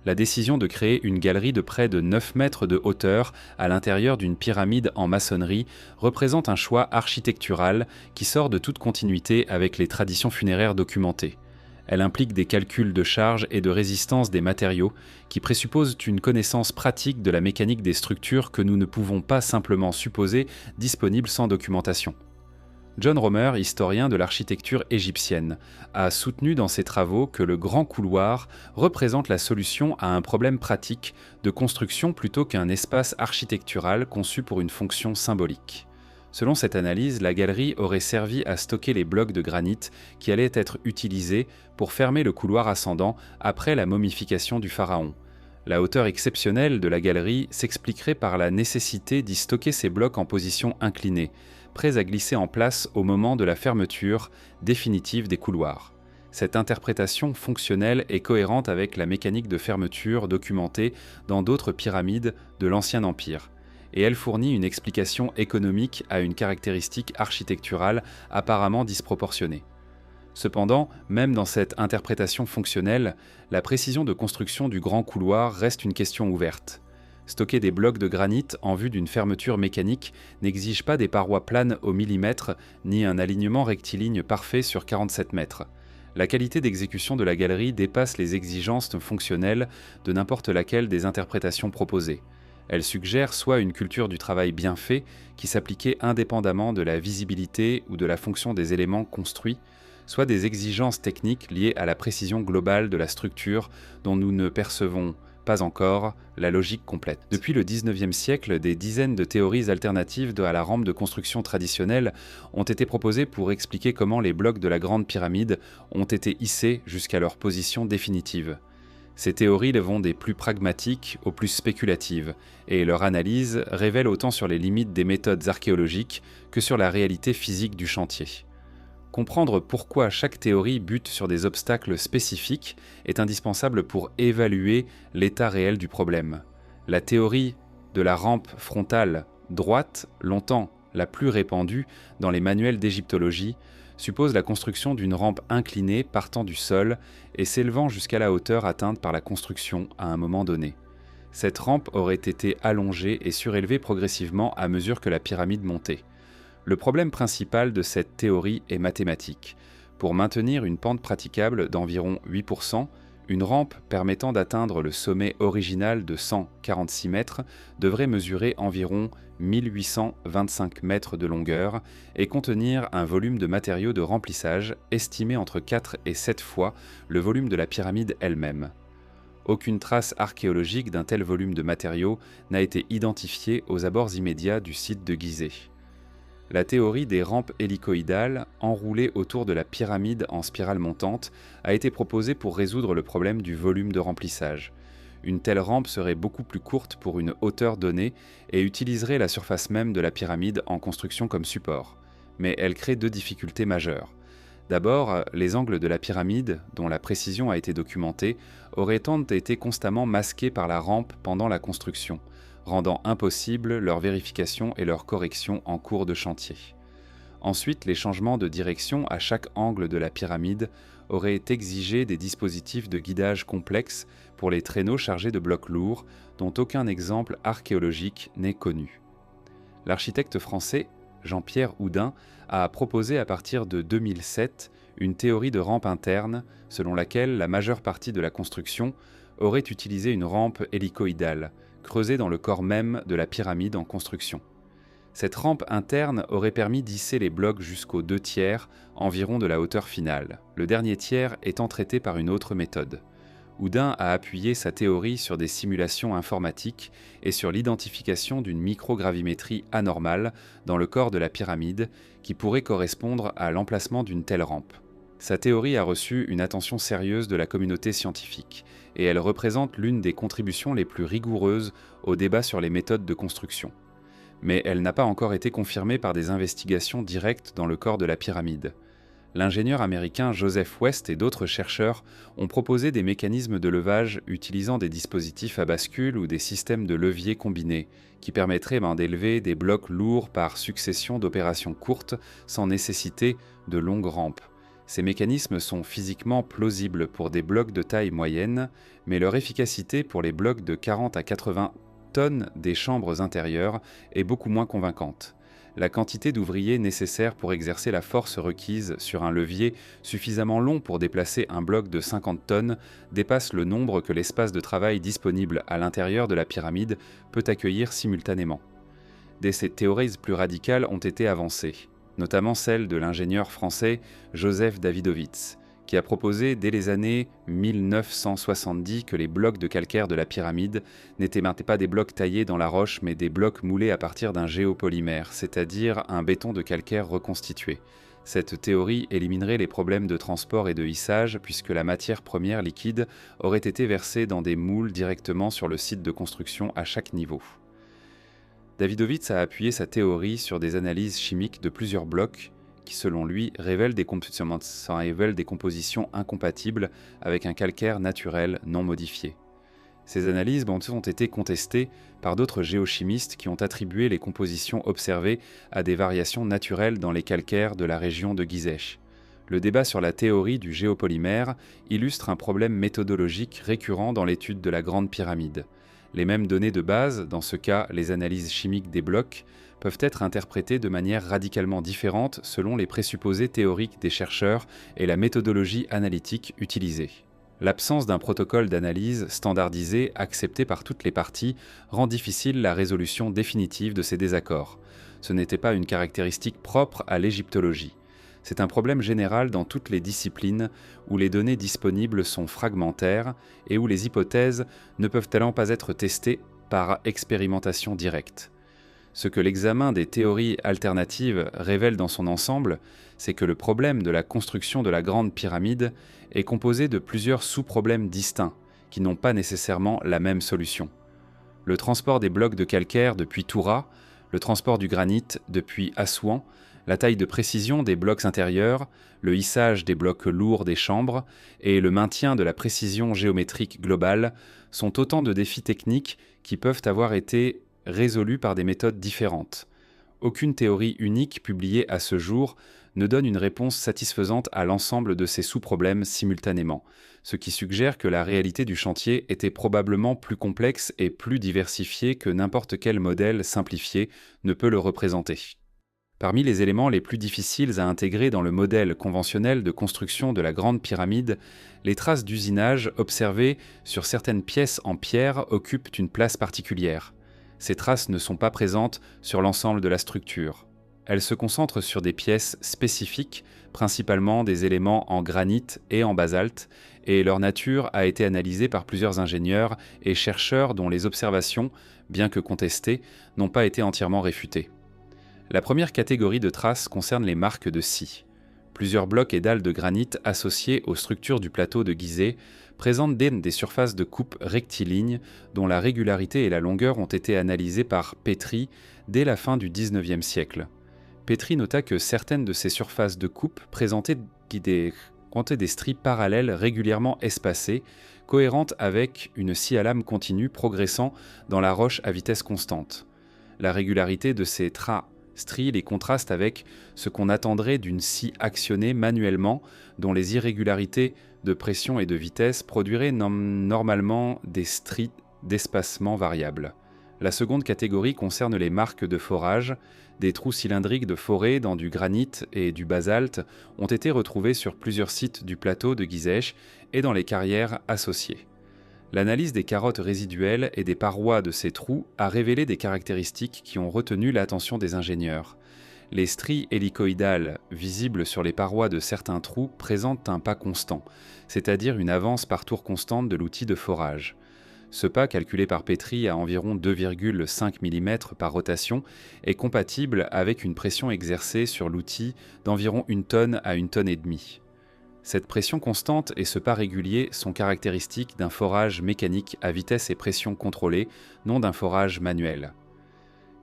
La décision de créer une galerie de près de 9 mètres de hauteur à l'intérieur d'une pyramide en maçonnerie représente un choix architectural qui sort de toute continuité avec les traditions funéraires documentées. Elle implique des calculs de charge et de résistance des matériaux qui présupposent une connaissance pratique de la mécanique des structures que nous ne pouvons pas simplement supposer disponibles sans documentation. John Romer, historien de l'architecture égyptienne, a soutenu dans ses travaux que le grand couloir représente la solution à un problème pratique de construction plutôt qu'un espace architectural conçu pour une fonction symbolique. Selon cette analyse, la galerie aurait servi à stocker les blocs de granit qui allaient être utilisés pour fermer le couloir ascendant après la momification du pharaon. La hauteur exceptionnelle de la galerie s'expliquerait par la nécessité d'y stocker ces blocs en position inclinée, prêts à glisser en place au moment de la fermeture définitive des couloirs. Cette interprétation fonctionnelle est cohérente avec la mécanique de fermeture documentée dans d'autres pyramides de l'Ancien Empire, et elle fournit une explication économique à une caractéristique architecturale apparemment disproportionnée. Cependant, même dans cette interprétation fonctionnelle, la précision de construction du grand couloir reste une question ouverte. Stocker des blocs de granit en vue d'une fermeture mécanique n'exige pas des parois planes au millimètre ni un alignement rectiligne parfait sur 47 mètres. La qualité d'exécution de la galerie dépasse les exigences fonctionnelles de n'importe laquelle des interprétations proposées. Elle suggère soit une culture du travail bien fait qui s'appliquait indépendamment de la visibilité ou de la fonction des éléments construits, soit des exigences techniques liées à la précision globale de la structure dont nous ne percevons pas encore la logique complète. Depuis le XIXe siècle, des dizaines de théories alternatives à la rampe de construction traditionnelle ont été proposées pour expliquer comment les blocs de la Grande Pyramide ont été hissés jusqu'à leur position définitive. Ces théories vont des plus pragmatiques aux plus spéculatives, et leur analyse révèle autant sur les limites des méthodes archéologiques que sur la réalité physique du chantier. Comprendre pourquoi chaque théorie bute sur des obstacles spécifiques est indispensable pour évaluer l'état réel du problème. La théorie de la rampe frontale droite, longtemps la plus répandue dans les manuels d'égyptologie, suppose la construction d'une rampe inclinée partant du sol et s'élevant jusqu'à la hauteur atteinte par la construction à un moment donné. Cette rampe aurait été allongée et surélevée progressivement à mesure que la pyramide montait. Le problème principal de cette théorie est mathématique. Pour maintenir une pente praticable d'environ 8%, une rampe permettant d'atteindre le sommet original de 146 mètres devrait mesurer environ 1825 mètres de longueur et contenir un volume de matériaux de remplissage estimé entre 4 et 7 fois le volume de la pyramide elle-même. Aucune trace archéologique d'un tel volume de matériaux n'a été identifiée aux abords immédiats du site de Gizeh. La théorie des rampes hélicoïdales enroulées autour de la pyramide en spirale montante a été proposée pour résoudre le problème du volume de remplissage. Une telle rampe serait beaucoup plus courte pour une hauteur donnée et utiliserait la surface même de la pyramide en construction comme support. Mais elle crée deux difficultés majeures. D'abord, les angles de la pyramide, dont la précision a été documentée, auraient été constamment masqués par la rampe pendant la construction, rendant impossible leur vérification et leur correction en cours de chantier. Ensuite, les changements de direction à chaque angle de la pyramide auraient exigé des dispositifs de guidage complexes pour les traîneaux chargés de blocs lourds, dont aucun exemple archéologique n'est connu. L'architecte français Jean-Pierre Houdin a proposé à partir de 2007 une théorie de rampe interne selon laquelle la majeure partie de la construction aurait utilisé une rampe hélicoïdale, creusée dans le corps même de la pyramide en construction. Cette rampe interne aurait permis d'hisser les blocs jusqu'aux 2/3 environ de la hauteur finale, le dernier tiers étant traité par une autre méthode. Houdin a appuyé sa théorie sur des simulations informatiques et sur l'identification d'une microgravimétrie anormale dans le corps de la pyramide qui pourrait correspondre à l'emplacement d'une telle rampe. Sa théorie a reçu une attention sérieuse de la communauté scientifique et elle représente l'une des contributions les plus rigoureuses au débat sur les méthodes de construction. Mais elle n'a pas encore été confirmée par des investigations directes dans le corps de la pyramide. L'ingénieur américain Joseph West et d'autres chercheurs ont proposé des mécanismes de levage utilisant des dispositifs à bascule ou des systèmes de levier combinés qui permettraient d'élever des blocs lourds par succession d'opérations courtes sans nécessiter de longues rampes. Ces mécanismes sont physiquement plausibles pour des blocs de taille moyenne, mais leur efficacité pour les blocs de 40 à 80 tonnes des chambres intérieures est beaucoup moins convaincante. La quantité d'ouvriers nécessaire pour exercer la force requise sur un levier suffisamment long pour déplacer un bloc de 50 tonnes dépasse le nombre que l'espace de travail disponible à l'intérieur de la pyramide peut accueillir simultanément. Des théories plus radicales ont été avancées, notamment celle de l'ingénieur français Joseph Davidovits, qui a proposé dès les années 1970 que les blocs de calcaire de la pyramide n'étaient pas des blocs taillés dans la roche, mais des blocs moulés à partir d'un géopolymère, c'est-à-dire un béton de calcaire reconstitué. Cette théorie éliminerait les problèmes de transport et de hissage, puisque la matière première liquide aurait été versée dans des moules directement sur le site de construction à chaque niveau. Davidovits a appuyé sa théorie sur des analyses chimiques de plusieurs blocs, qui selon lui révèlent des compositions incompatibles avec un calcaire naturel non modifié. Ces analyses ont été contestées par d'autres géochimistes qui ont attribué les compositions observées à des variations naturelles dans les calcaires de la région de Gizeh. Le débat sur la théorie du géopolymère illustre un problème méthodologique récurrent dans l'étude de la Grande Pyramide. Les mêmes données de base, dans ce cas les analyses chimiques des blocs, peuvent être interprétées de manière radicalement différente selon les présupposés théoriques des chercheurs et la méthodologie analytique utilisée. L'absence d'un protocole d'analyse standardisé accepté par toutes les parties rend difficile la résolution définitive de ces désaccords. Ce n'était pas une caractéristique propre à l'égyptologie. C'est un problème général dans toutes les disciplines où les données disponibles sont fragmentaires et où les hypothèses ne peuvent alors pas être testées par expérimentation directe. Ce que l'examen des théories alternatives révèle dans son ensemble, c'est que le problème de la construction de la Grande Pyramide est composé de plusieurs sous-problèmes distincts, qui n'ont pas nécessairement la même solution. Le transport des blocs de calcaire depuis Toura, le transport du granit depuis Assouan, la taille de précision des blocs intérieurs, le hissage des blocs lourds des chambres et le maintien de la précision géométrique globale sont autant de défis techniques qui peuvent avoir été résolus par des méthodes différentes. Aucune théorie unique publiée à ce jour ne donne une réponse satisfaisante à l'ensemble de ces sous-problèmes simultanément, ce qui suggère que la réalité du chantier était probablement plus complexe et plus diversifiée que n'importe quel modèle simplifié ne peut le représenter. Parmi les éléments les plus difficiles à intégrer dans le modèle conventionnel de construction de la Grande Pyramide, les traces d'usinage observées sur certaines pièces en pierre occupent une place particulière. Ces traces ne sont pas présentes sur l'ensemble de la structure. Elles se concentrent sur des pièces spécifiques, principalement des éléments en granit et en basalte, et leur nature a été analysée par plusieurs ingénieurs et chercheurs dont les observations, bien que contestées, n'ont pas été entièrement réfutées. La première catégorie de traces concerne les marques de scie. Plusieurs blocs et dalles de granit associés aux structures du plateau de Gizeh présentent des surfaces de coupe rectilignes dont la régularité et la longueur ont été analysées par Petrie dès la fin du XIXe siècle. Petrie nota que certaines de ces surfaces de coupe présentaient des stries parallèles régulièrement espacées, cohérentes avec une scie à lame continue progressant dans la roche à vitesse constante. La régularité de ces stries les contraste avec ce qu'on attendrait d'une scie actionnée manuellement, dont les irrégularités de pression et de vitesse produiraient normalement des stries d'espacement variables. La seconde catégorie concerne les marques de forage. Des trous cylindriques de forêt dans du granit et du basalte ont été retrouvés sur plusieurs sites du plateau de Gizeh et dans les carrières associées. L'analyse des carottes résiduelles et des parois de ces trous a révélé des caractéristiques qui ont retenu l'attention des ingénieurs. Les stries hélicoïdales visibles sur les parois de certains trous présentent un pas constant, c'est-à-dire une avance par tour constante de l'outil de forage. Ce pas, calculé par Petrie à environ 2,5 mm par rotation, est compatible avec une pression exercée sur l'outil d'environ 1 tonne à 1,5 tonne. Cette pression constante et ce pas régulier sont caractéristiques d'un forage mécanique à vitesse et pression contrôlée, non d'un forage manuel.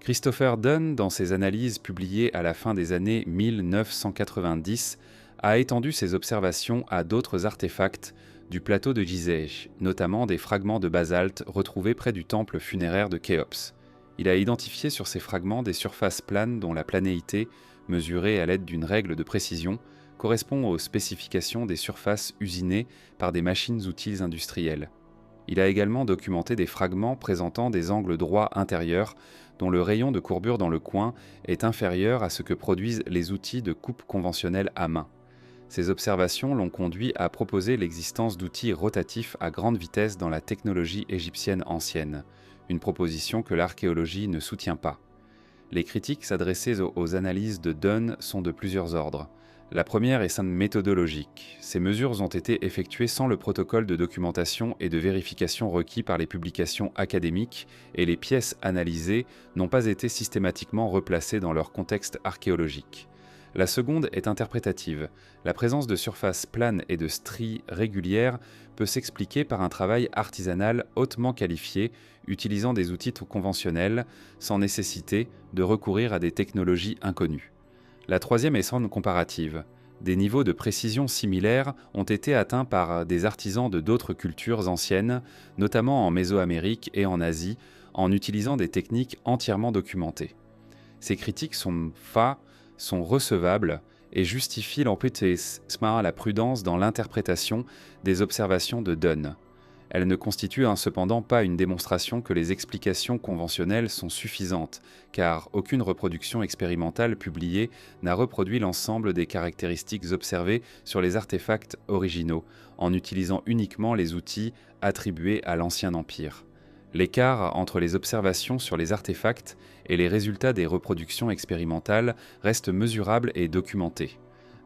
Christopher Dunn, dans ses analyses publiées à la fin des années 1990, a étendu ses observations à d'autres artefacts du plateau de Gizeh, notamment des fragments de basalte retrouvés près du temple funéraire de Khéops. Il a identifié sur ces fragments des surfaces planes dont la planéité, mesurée à l'aide d'une règle de précision, correspond aux spécifications des surfaces usinées par des machines-outils industrielles. Il a également documenté des fragments présentant des angles droits intérieurs dont le rayon de courbure dans le coin est inférieur à ce que produisent les outils de coupe conventionnels à main. Ces observations l'ont conduit à proposer l'existence d'outils rotatifs à grande vitesse dans la technologie égyptienne ancienne, une proposition que l'archéologie ne soutient pas. Les critiques s'adressées aux analyses de Dunn sont de plusieurs ordres. La première est méthodologique. Ces mesures ont été effectuées sans le protocole de documentation et de vérification requis par les publications académiques et les pièces analysées n'ont pas été systématiquement replacées dans leur contexte archéologique. La seconde est interprétative. La présence de surfaces planes et de stries régulières peut s'expliquer par un travail artisanal hautement qualifié, utilisant des outils conventionnels, sans nécessité de recourir à des technologies inconnues. La troisième est sans comparative. Des niveaux de précision similaires ont été atteints par des artisans de d'autres cultures anciennes, notamment en Mésoamérique et en Asie, en utilisant des techniques entièrement documentées. Ces critiques sont recevables et justifient l'empruntement à la prudence dans l'interprétation des observations de Dunn. Elles ne constituent cependant pas une démonstration que les explications conventionnelles sont suffisantes, car aucune reproduction expérimentale publiée n'a reproduit l'ensemble des caractéristiques observées sur les artefacts originaux, en utilisant uniquement les outils attribués à l'Ancien Empire. L'écart entre les observations sur les artefacts et les résultats des reproductions expérimentales reste mesurable et documenté.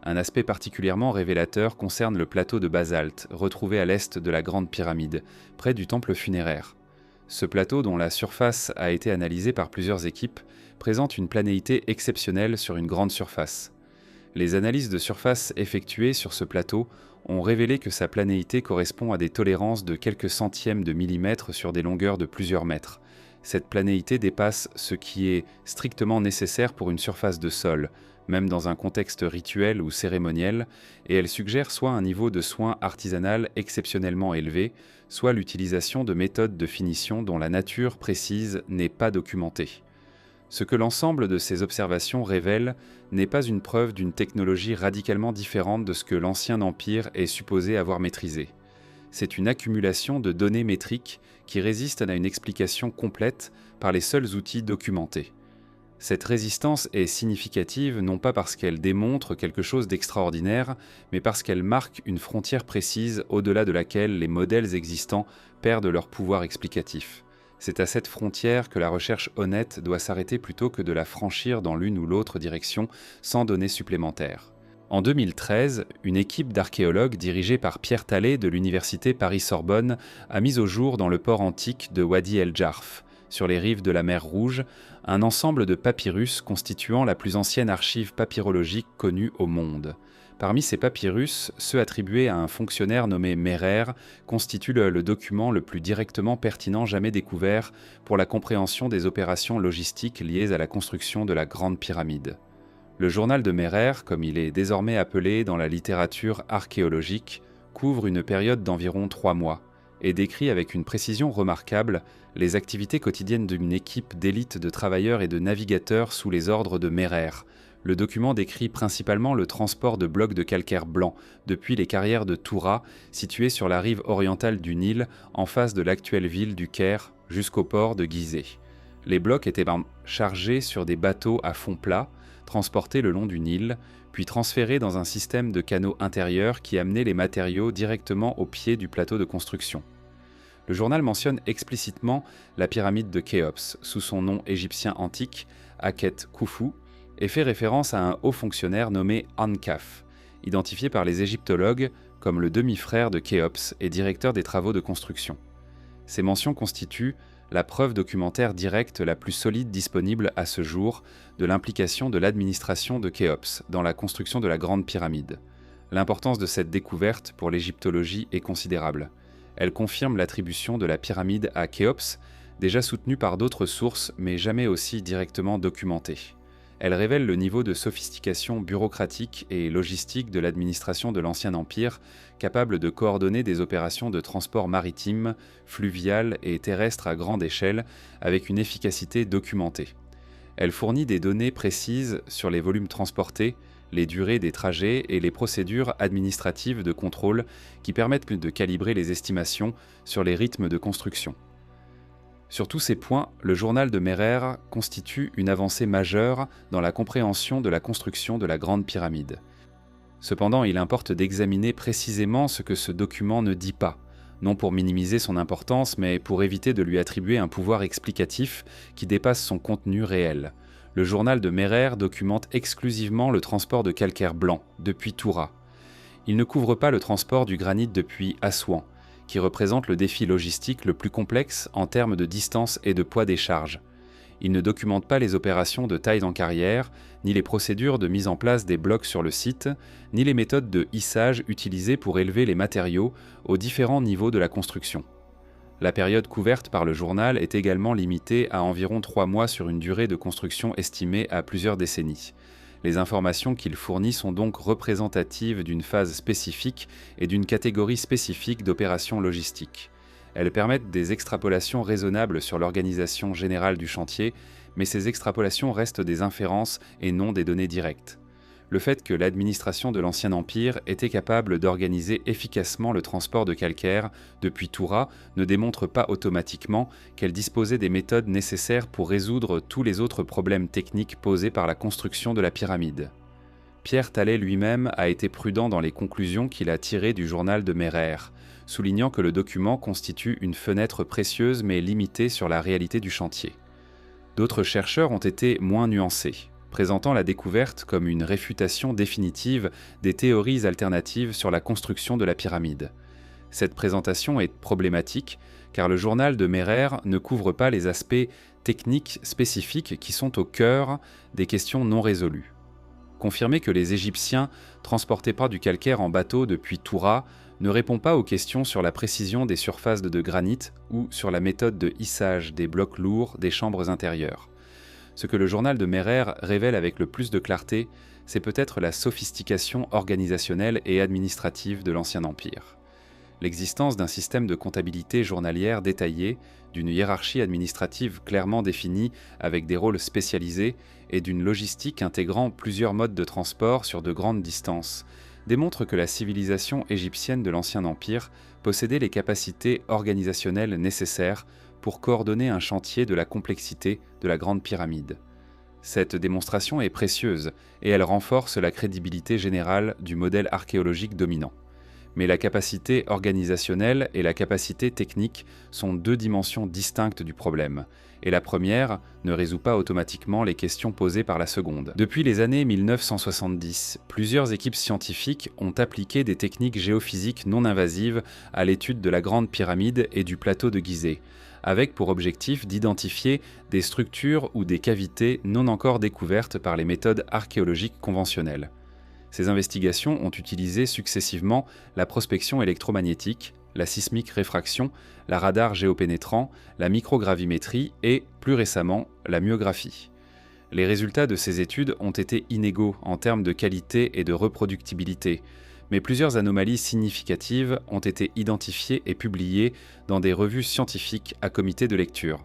Un aspect particulièrement révélateur concerne le plateau de basalte, retrouvé à l'est de la Grande Pyramide, près du temple funéraire. Ce plateau, dont la surface a été analysée par plusieurs équipes, présente une planéité exceptionnelle sur une grande surface. Les analyses de surface effectuées sur ce plateau ont révélé que sa planéité correspond à des tolérances de quelques centièmes de millimètres sur des longueurs de plusieurs mètres. Cette planéité dépasse ce qui est strictement nécessaire pour une surface de sol, même dans un contexte rituel ou cérémoniel, et elle suggère soit un niveau de soin artisanal exceptionnellement élevé, soit l'utilisation de méthodes de finition dont la nature précise n'est pas documentée. Ce que l'ensemble de ces observations révèle n'est pas une preuve d'une technologie radicalement différente de ce que l'Ancien Empire est supposé avoir maîtrisé. C'est une accumulation de données métriques qui résistent à une explication complète par les seuls outils documentés. Cette résistance est significative non pas parce qu'elle démontre quelque chose d'extraordinaire, mais parce qu'elle marque une frontière précise au-delà de laquelle les modèles existants perdent leur pouvoir explicatif. C'est à cette frontière que la recherche honnête doit s'arrêter plutôt que de la franchir dans l'une ou l'autre direction sans données supplémentaires. En 2013, une équipe d'archéologues dirigée par Pierre Talley de l'université Paris-Sorbonne a mis au jour dans le port antique de Wadi El Jarf, sur les rives de la mer Rouge, un ensemble de papyrus constituant la plus ancienne archive papyrologique connue au monde. Parmi ces papyrus, ceux attribués à un fonctionnaire nommé Merer constituent le document le plus directement pertinent jamais découvert pour la compréhension des opérations logistiques liées à la construction de la Grande Pyramide. Le journal de Merer, comme il est désormais appelé dans la littérature archéologique, couvre une période d'environ 3 mois et décrit avec une précision remarquable les activités quotidiennes d'une équipe d'élite de travailleurs et de navigateurs sous les ordres de Merer. Le document décrit principalement le transport de blocs de calcaire blanc depuis les carrières de Toura, situées sur la rive orientale du Nil, en face de l'actuelle ville du Caire, jusqu'au port de Gizeh. Les blocs étaient chargés sur des bateaux à fond plat, transportés le long du Nil, puis transférés dans un système de canaux intérieurs qui amenait les matériaux directement au pied du plateau de construction. Le journal mentionne explicitement la pyramide de Khéops, sous son nom égyptien antique, Akhet Khufu, et fait référence à un haut fonctionnaire nommé Ankaf, identifié par les égyptologues comme le demi-frère de Khéops et directeur des travaux de construction. Ces mentions constituent la preuve documentaire directe la plus solide disponible à ce jour de l'implication de l'administration de Khéops dans la construction de la Grande Pyramide. L'importance de cette découverte pour l'égyptologie est considérable. Elle confirme l'attribution de la pyramide à Khéops, déjà soutenue par d'autres sources mais jamais aussi directement documentée. Elle révèle le niveau de sophistication bureaucratique et logistique de l'administration de l'Ancien Empire, capable de coordonner des opérations de transport maritime, fluvial et terrestre à grande échelle avec une efficacité documentée. Elle fournit des données précises sur les volumes transportés, les durées des trajets et les procédures administratives de contrôle qui permettent de calibrer les estimations sur les rythmes de construction. Sur tous ces points, le journal de Merer constitue une avancée majeure dans la compréhension de la construction de la Grande Pyramide. Cependant, il importe d'examiner précisément ce que ce document ne dit pas, non pour minimiser son importance, mais pour éviter de lui attribuer un pouvoir explicatif qui dépasse son contenu réel. Le journal de Merer documente exclusivement le transport de calcaire blanc, depuis Toura. Il ne couvre pas le transport du granit depuis Assouan, qui représente le défi logistique le plus complexe en termes de distance et de poids des charges. Il ne documente pas les opérations de taille en carrière, ni les procédures de mise en place des blocs sur le site, ni les méthodes de hissage utilisées pour élever les matériaux aux différents niveaux de la construction. La période couverte par le journal est également limitée à environ 3 mois sur une durée de construction estimée à plusieurs décennies. Les informations qu'il fournit sont donc représentatives d'une phase spécifique et d'une catégorie spécifique d'opérations logistiques. Elles permettent des extrapolations raisonnables sur l'organisation générale du chantier, mais ces extrapolations restent des inférences et non des données directes. Le fait que l'administration de l'Ancien Empire était capable d'organiser efficacement le transport de calcaire depuis Toura ne démontre pas automatiquement qu'elle disposait des méthodes nécessaires pour résoudre tous les autres problèmes techniques posés par la construction de la pyramide. Pierre Talley lui-même a été prudent dans les conclusions qu'il a tirées du journal de Merer, soulignant que le document constitue une fenêtre précieuse mais limitée sur la réalité du chantier. D'autres chercheurs ont été moins nuancés, présentant la découverte comme une réfutation définitive des théories alternatives sur la construction de la pyramide. Cette présentation est problématique car le journal de Merer ne couvre pas les aspects techniques spécifiques qui sont au cœur des questions non résolues. Confirmer que les Égyptiens transportaient pas du calcaire en bateau depuis Toura ne répond pas aux questions sur la précision des surfaces de granit ou sur la méthode de hissage des blocs lourds des chambres intérieures. Ce que le journal de Merer révèle avec le plus de clarté, c'est peut-être la sophistication organisationnelle et administrative de l'Ancien Empire. L'existence d'un système de comptabilité journalière détaillé, d'une hiérarchie administrative clairement définie avec des rôles spécialisés et d'une logistique intégrant plusieurs modes de transport sur de grandes distances, démontre que la civilisation égyptienne de l'Ancien Empire possédait les capacités organisationnelles nécessaires pour coordonner un chantier de la complexité de la Grande Pyramide. Cette démonstration est précieuse et elle renforce la crédibilité générale du modèle archéologique dominant. Mais la capacité organisationnelle et la capacité technique sont deux dimensions distinctes du problème, et la première ne résout pas automatiquement les questions posées par la seconde. Depuis les années 1970, plusieurs équipes scientifiques ont appliqué des techniques géophysiques non invasives à l'étude de la Grande Pyramide et du plateau de Gizeh, avec pour objectif d'identifier des structures ou des cavités non encore découvertes par les méthodes archéologiques conventionnelles. Ces investigations ont utilisé successivement la prospection électromagnétique, la sismique réfraction, la radar géopénétrant, la microgravimétrie et, plus récemment, la myographie. Les résultats de ces études ont été inégaux en termes de qualité et de reproductibilité, mais plusieurs anomalies significatives ont été identifiées et publiées dans des revues scientifiques à comité de lecture.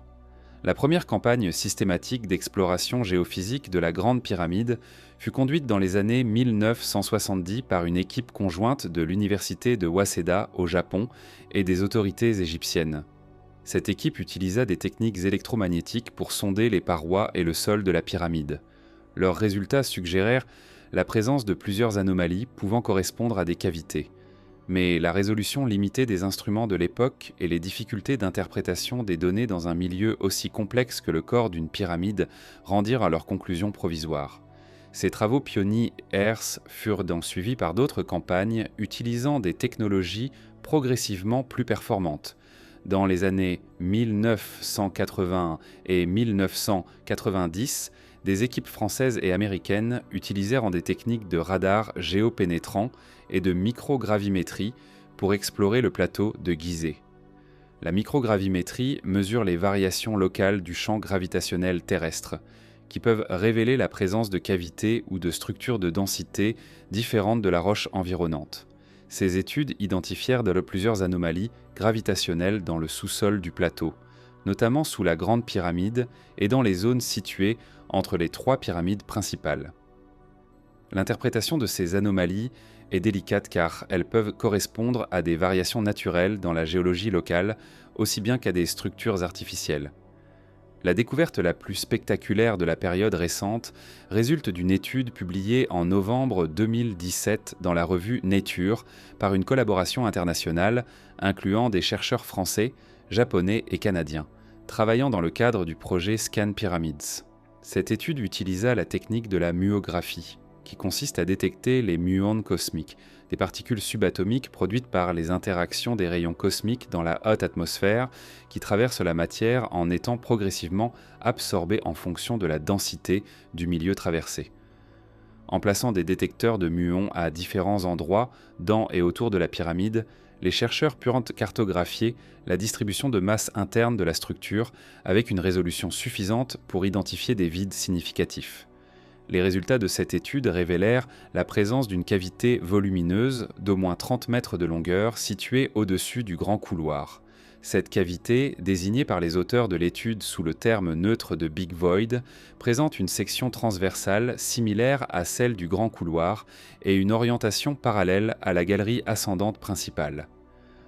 La première campagne systématique d'exploration géophysique de la Grande Pyramide fut conduite dans les années 1970 par une équipe conjointe de l'université de Waseda au Japon et des autorités égyptiennes. Cette équipe utilisa des techniques électromagnétiques pour sonder les parois et le sol de la pyramide. Leurs résultats suggérèrent la présence de plusieurs anomalies pouvant correspondre à des cavités. Mais la résolution limitée des instruments de l'époque et les difficultés d'interprétation des données dans un milieu aussi complexe que le corps d'une pyramide rendirent à leurs conclusions provisoires. Ces travaux pionniers furent donc suivis par d'autres campagnes utilisant des technologies progressivement plus performantes. Dans les années 1980 et 1990, des équipes françaises et américaines utilisèrent des techniques de radar géopénétrant et de microgravimétrie pour explorer le plateau de Gizeh. La microgravimétrie mesure les variations locales du champ gravitationnel terrestre, qui peuvent révéler la présence de cavités ou de structures de densité différentes de la roche environnante. Ces études identifièrent plusieurs anomalies gravitationnelles dans le sous-sol du plateau, notamment sous la Grande Pyramide et dans les zones situées entre les trois pyramides principales. L'interprétation de ces anomalies est délicate car elles peuvent correspondre à des variations naturelles dans la géologie locale, aussi bien qu'à des structures artificielles. La découverte la plus spectaculaire de la période récente résulte d'une étude publiée en novembre 2017 dans la revue Nature par une collaboration internationale incluant des chercheurs français, japonais et canadiens, travaillant dans le cadre du projet Scan Pyramids. Cette étude utilisa la technique de la myographie, qui consiste à détecter les muons cosmiques, des particules subatomiques produites par les interactions des rayons cosmiques dans la haute atmosphère qui traversent la matière en étant progressivement absorbées en fonction de la densité du milieu traversé. En plaçant des détecteurs de muons à différents endroits dans et autour de la pyramide, les chercheurs purent cartographier la distribution de masse interne de la structure avec une résolution suffisante pour identifier des vides significatifs. Les résultats de cette étude révélèrent la présence d'une cavité volumineuse d'au moins 30 mètres de longueur située au-dessus du grand couloir. Cette cavité, désignée par les auteurs de l'étude sous le terme neutre de Big Void, présente une section transversale similaire à celle du grand couloir et une orientation parallèle à la galerie ascendante principale.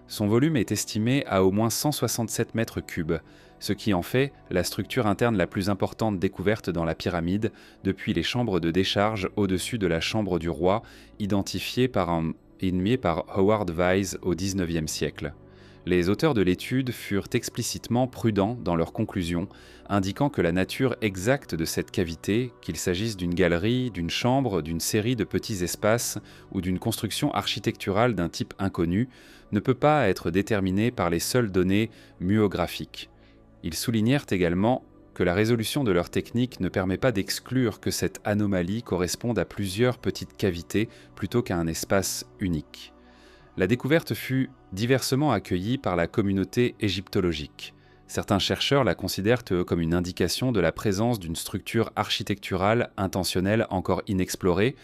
Son volume est estimé à au moins 167 mètres cubes, ce qui en fait la structure interne la plus importante découverte dans la pyramide depuis les chambres de décharge au-dessus de la chambre du roi, identifiée par Howard Wise au XIXe siècle. Les auteurs de l'étude furent explicitement prudents dans leurs conclusions, indiquant que la nature exacte de cette cavité, qu'il s'agisse d'une galerie, d'une chambre, d'une série de petits espaces ou d'une construction architecturale d'un type inconnu, ne peut pas être déterminée par les seules données myographiques. Ils soulignèrent également que la résolution de leur technique ne permet pas d'exclure que cette anomalie corresponde à plusieurs petites cavités plutôt qu'à un espace unique. La découverte fut diversement accueillie par la communauté égyptologique. Certains chercheurs la considèrent comme une indication de la présence d'une structure architecturale intentionnelle encore inexplorée.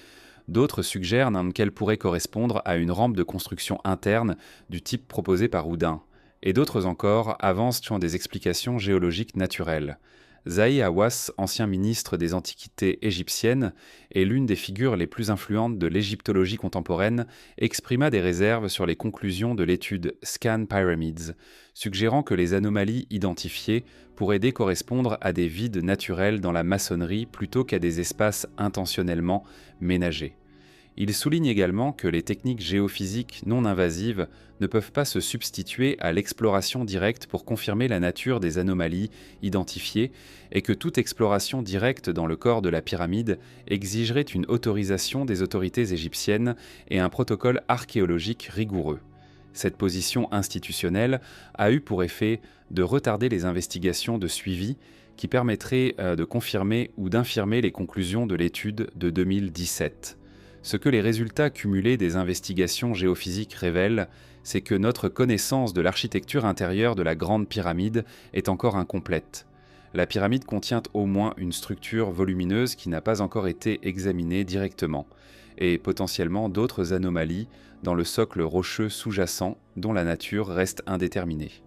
D'autres suggèrent qu'elle pourrait correspondre à une rampe de construction interne du type proposé par Houdin. Et d'autres encore avancent sur des explications géologiques naturelles. Zahi Hawass, ancien ministre des Antiquités égyptiennes et l'une des figures les plus influentes de l'égyptologie contemporaine, exprima des réserves sur les conclusions de l'étude Scan Pyramids, suggérant que les anomalies identifiées pourraient décorrespondre à des vides naturels dans la maçonnerie plutôt qu'à des espaces intentionnellement ménagés. Il souligne également que les techniques géophysiques non invasives ne peuvent pas se substituer à l'exploration directe pour confirmer la nature des anomalies identifiées et que toute exploration directe dans le corps de la pyramide exigerait une autorisation des autorités égyptiennes et un protocole archéologique rigoureux. Cette position institutionnelle a eu pour effet de retarder les investigations de suivi qui permettraient de confirmer ou d'infirmer les conclusions de l'étude de 2017. Ce que les résultats cumulés des investigations géophysiques révèlent, c'est que notre connaissance de l'architecture intérieure de la Grande Pyramide est encore incomplète. La pyramide contient au moins une structure volumineuse qui n'a pas encore été examinée directement, et potentiellement d'autres anomalies dans le socle rocheux sous-jacent dont la nature reste indéterminée.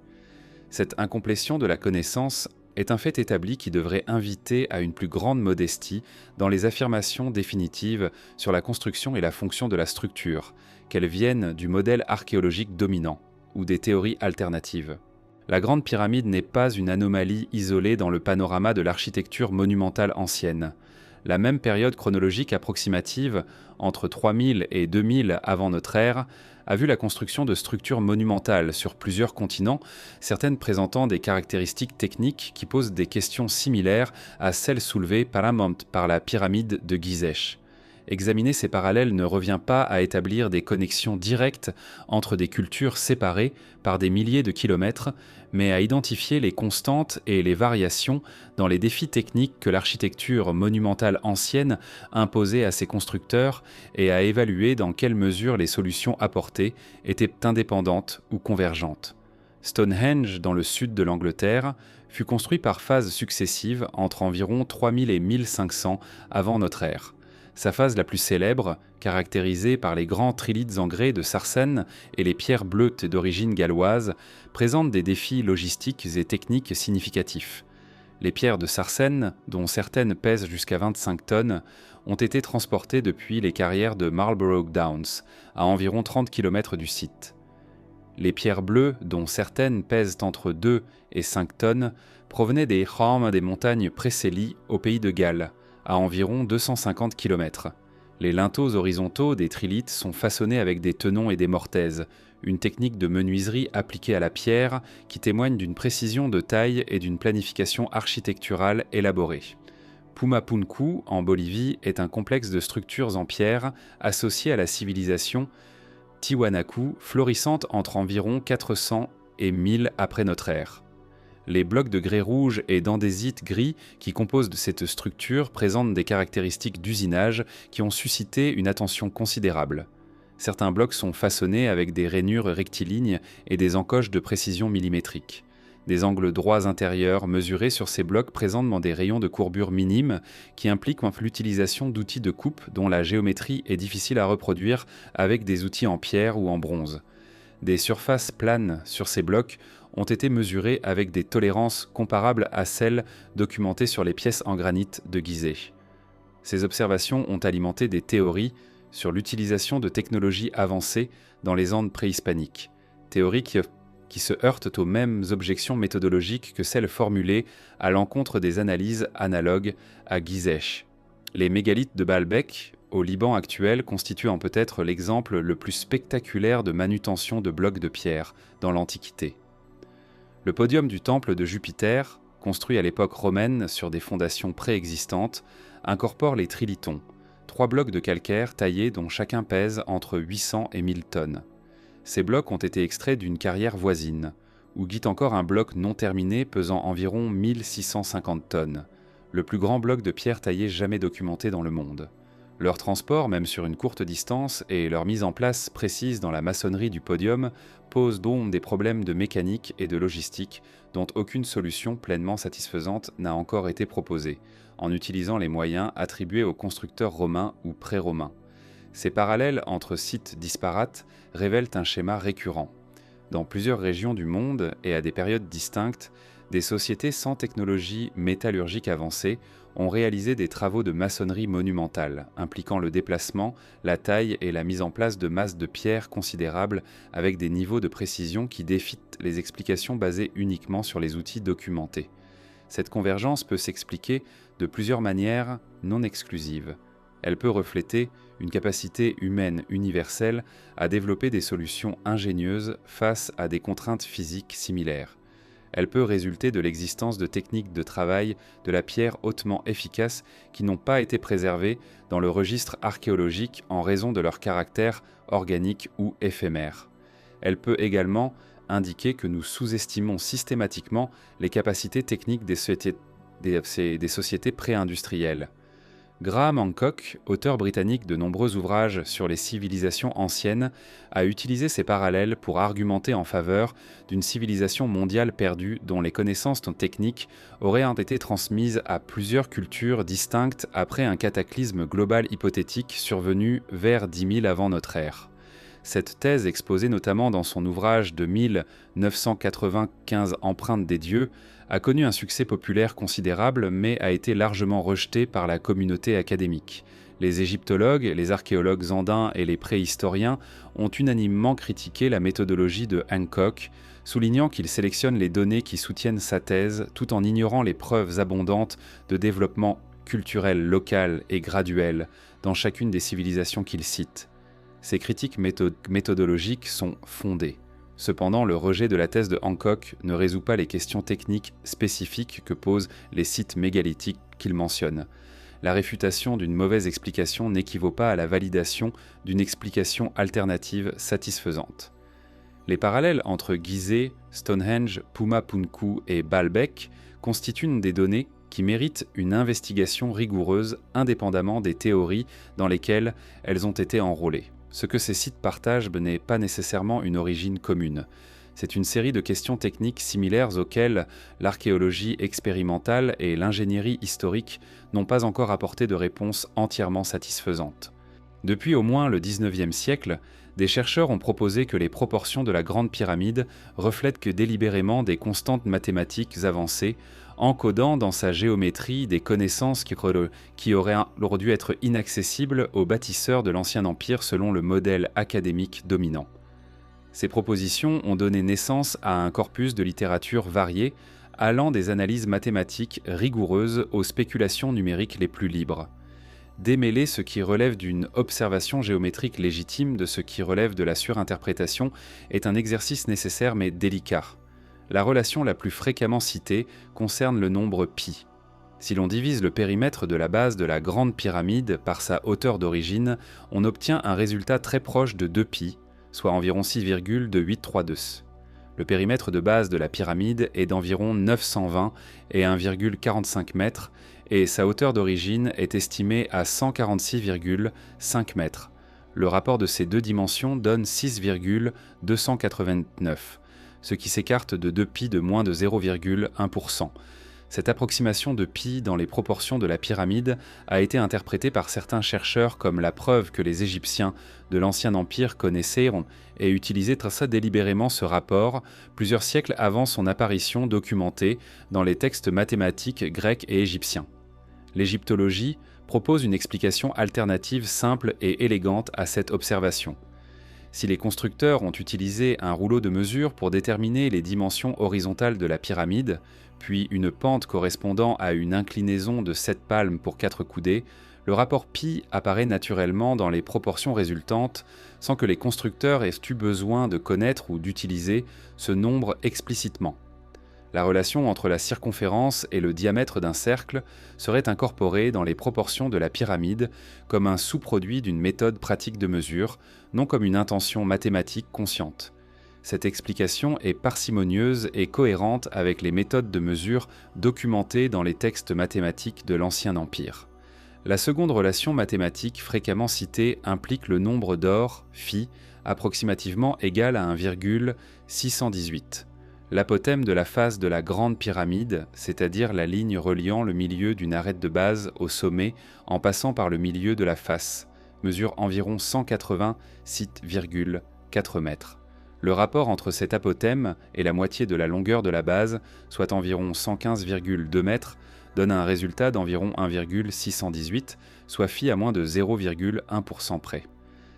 Cette incomplétion de la connaissance est un fait établi qui devrait inviter à une plus grande modestie dans les affirmations définitives sur la construction et la fonction de la structure, qu'elles viennent du modèle archéologique dominant ou des théories alternatives. La Grande Pyramide n'est pas une anomalie isolée dans le panorama de l'architecture monumentale ancienne. La même période chronologique approximative, entre 3000 et 2000 avant notre ère, a vu la construction de structures monumentales sur plusieurs continents, certaines présentant des caractéristiques techniques qui posent des questions similaires à celles soulevées par la pyramide de Gizeh. Examiner ces parallèles ne revient pas à établir des connexions directes entre des cultures séparées par des milliers de kilomètres, mais à identifier les constantes et les variations dans les défis techniques que l'architecture monumentale ancienne imposait à ses constructeurs et à évaluer dans quelle mesure les solutions apportées étaient indépendantes ou convergentes. Stonehenge, dans le sud de l'Angleterre, fut construit par phases successives entre environ 3000 et 1500 avant notre ère. Sa phase la plus célèbre, caractérisée par les grands trilithes en grès de Sarsen et les pierres bleutes d'origine galloise, présente des défis logistiques et techniques significatifs. Les pierres de Sarsen, dont certaines pèsent jusqu'à 25 tonnes, ont été transportées depuis les carrières de Marlborough Downs, à environ 30 km du site. Les pierres bleues, dont certaines pèsent entre 2 et 5 tonnes, provenaient des Cham des montagnes Preseli au pays de Galles, à environ 250 km. Les linteaux horizontaux des trilithes sont façonnés avec des tenons et des mortaises, une technique de menuiserie appliquée à la pierre qui témoigne d'une précision de taille et d'une planification architecturale élaborée. Pumapunku, en Bolivie, est un complexe de structures en pierre associé à la civilisation Tiwanaku, florissante entre environ 400 et 1000 après notre ère. Les blocs de grès rouge et d'andésite gris qui composent cette structure présentent des caractéristiques d'usinage qui ont suscité une attention considérable. Certains blocs sont façonnés avec des rainures rectilignes et des encoches de précision millimétrique. Des angles droits intérieurs mesurés sur ces blocs présentent des rayons de courbure minimes qui impliquent l'utilisation d'outils de coupe dont la géométrie est difficile à reproduire avec des outils en pierre ou en bronze. Des surfaces planes sur ces blocs ont été mesurées avec des tolérances comparables à celles documentées sur les pièces en granit de Gizeh. Ces observations ont alimenté des théories sur l'utilisation de technologies avancées dans les Andes préhispaniques, théories qui se heurtent aux mêmes objections méthodologiques que celles formulées à l'encontre des analyses analogues à Gizeh. Les mégalithes de Baalbek, au Liban actuel, constituant peut-être l'exemple le plus spectaculaire de manutention de blocs de pierre dans l'Antiquité. Le podium du temple de Jupiter, construit à l'époque romaine sur des fondations préexistantes, incorpore les trilithons, 3 blocs de calcaire taillés dont chacun pèse entre 800 et 1000 tonnes. Ces blocs ont été extraits d'une carrière voisine, où guide encore un bloc non terminé pesant environ 1650 tonnes, le plus grand bloc de pierre taillé jamais documenté dans le monde. Leur transport, même sur une courte distance, et leur mise en place précise dans la maçonnerie du podium posent donc des problèmes de mécanique et de logistique dont aucune solution pleinement satisfaisante n'a encore été proposée, en utilisant les moyens attribués aux constructeurs romains ou pré-romains. Ces parallèles entre sites disparates révèlent un schéma récurrent. Dans plusieurs régions du monde et à des périodes distinctes, des sociétés sans technologie métallurgique avancée ont réalisé des travaux de maçonnerie monumentale, impliquant le déplacement, la taille et la mise en place de masses de pierre considérables avec des niveaux de précision qui défient les explications basées uniquement sur les outils documentés. Cette convergence peut s'expliquer de plusieurs manières non exclusives. Elle peut refléter une capacité humaine universelle à développer des solutions ingénieuses face à des contraintes physiques similaires. Elle peut résulter de l'existence de techniques de travail de la pierre hautement efficaces qui n'ont pas été préservées dans le registre archéologique en raison de leur caractère organique ou éphémère. Elle peut également indiquer que nous sous-estimons systématiquement les capacités techniques des sociétés pré-industrielles. Graham Hancock, auteur britannique de nombreux ouvrages sur les civilisations anciennes, a utilisé ces parallèles pour argumenter en faveur d'une civilisation mondiale perdue dont les connaissances techniques auraient été transmises à plusieurs cultures distinctes après un cataclysme global hypothétique survenu vers 10 000 avant notre ère. Cette thèse, exposée notamment dans son ouvrage de 1995 Empreintes des dieux, a connu un succès populaire considérable mais a été largement rejetée par la communauté académique. Les égyptologues, les archéologues andins et les préhistoriens ont unanimement critiqué la méthodologie de Hancock, soulignant qu'il sélectionne les données qui soutiennent sa thèse tout en ignorant les preuves abondantes de développement culturel local et graduel dans chacune des civilisations qu'il cite. Ces critiques méthodologiques sont fondées. Cependant, le rejet de la thèse de Hancock ne résout pas les questions techniques spécifiques que posent les sites mégalithiques qu'il mentionne. La réfutation d'une mauvaise explication n'équivaut pas à la validation d'une explication alternative satisfaisante. Les parallèles entre Gizeh, Stonehenge, Puma Punku et Baalbek constituent des données qui méritent une investigation rigoureuse indépendamment des théories dans lesquelles elles ont été enrôlées. Ce que ces sites partagent n'est pas nécessairement une origine commune. C'est une série de questions techniques similaires auxquelles l'archéologie expérimentale et l'ingénierie historique n'ont pas encore apporté de réponse entièrement satisfaisante. Depuis au moins le XIXe siècle, des chercheurs ont proposé que les proportions de la Grande Pyramide reflètent que délibérément des constantes mathématiques avancées, encodant dans sa géométrie des connaissances qui auraient dû être inaccessibles aux bâtisseurs de l'Ancien Empire selon le modèle académique dominant. Ces propositions ont donné naissance à un corpus de littérature varié, allant des analyses mathématiques rigoureuses aux spéculations numériques les plus libres. Démêler ce qui relève d'une observation géométrique légitime de ce qui relève de la surinterprétation est un exercice nécessaire mais délicat. La relation la plus fréquemment citée concerne le nombre pi. Si l'on divise le périmètre de la base de la Grande Pyramide par sa hauteur d'origine, on obtient un résultat très proche de 2pi, soit environ 6,2832. Le périmètre de base de la pyramide est d'environ 920 et 1,45 mètres, et sa hauteur d'origine est estimée à 146,5 mètres. Le rapport de ces deux dimensions donne 6,289, ce qui s'écarte de 2pi de moins de 0,1%. Cette approximation de pi dans les proportions de la pyramide a été interprétée par certains chercheurs comme la preuve que les Égyptiens de l'Ancien Empire connaissaient et utilisaient très délibérément ce rapport plusieurs siècles avant son apparition documentée dans les textes mathématiques grecs et égyptiens. L'égyptologie propose une explication alternative simple et élégante à cette observation. Si les constructeurs ont utilisé un rouleau de mesure pour déterminer les dimensions horizontales de la pyramide, puis une pente correspondant à une inclinaison de 7 palmes pour 4 coudées, le rapport pi apparaît naturellement dans les proportions résultantes sans que les constructeurs aient eu besoin de connaître ou d'utiliser ce nombre explicitement. La relation entre la circonférence et le diamètre d'un cercle serait incorporée dans les proportions de la pyramide comme un sous-produit d'une méthode pratique de mesure, non comme une intention mathématique consciente. Cette explication est parcimonieuse et cohérente avec les méthodes de mesure documentées dans les textes mathématiques de l'Ancien Empire. La seconde relation mathématique fréquemment citée implique le nombre d'or, phi, approximativement égal à 1,618. L'apothème de la face de la Grande Pyramide, c'est-à-dire la ligne reliant le milieu d'une arête de base au sommet en passant par le milieu de la face, mesure environ 186,4 mètres. Le rapport entre cet apothème et la moitié de la longueur de la base, soit environ 115,2 mètres, donne un résultat d'environ 1,618, soit phi à moins de 0,1% près.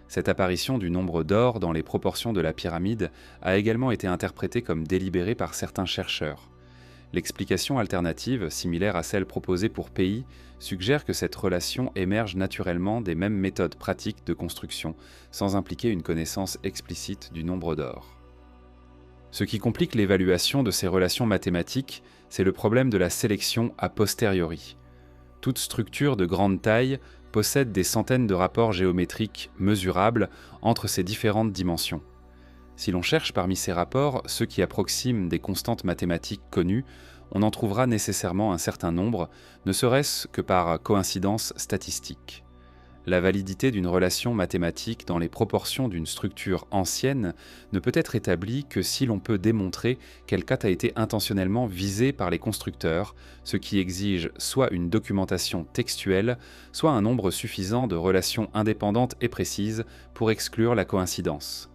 Cette apparition du nombre d'or dans les proportions de la pyramide a également été interprétée comme délibérée par certains chercheurs. L'explication alternative, similaire à celle proposée pour Pays, suggère que cette relation émerge naturellement des mêmes méthodes pratiques de construction, sans impliquer une connaissance explicite du nombre d'or. Ce qui complique l'évaluation de ces relations mathématiques, c'est le problème de la sélection a posteriori. Toute structure de grande taille possède des centaines de rapports géométriques mesurables entre ces différentes dimensions. Si l'on cherche parmi ces rapports ceux qui approximent des constantes mathématiques connues, on en trouvera nécessairement un certain nombre, ne serait-ce que par coïncidence statistique. La validité d'une relation mathématique dans les proportions d'une structure ancienne ne peut être établie que si l'on peut démontrer quel cas a été intentionnellement visé par les constructeurs, ce qui exige soit une documentation textuelle, soit un nombre suffisant de relations indépendantes et précises pour exclure la coïncidence.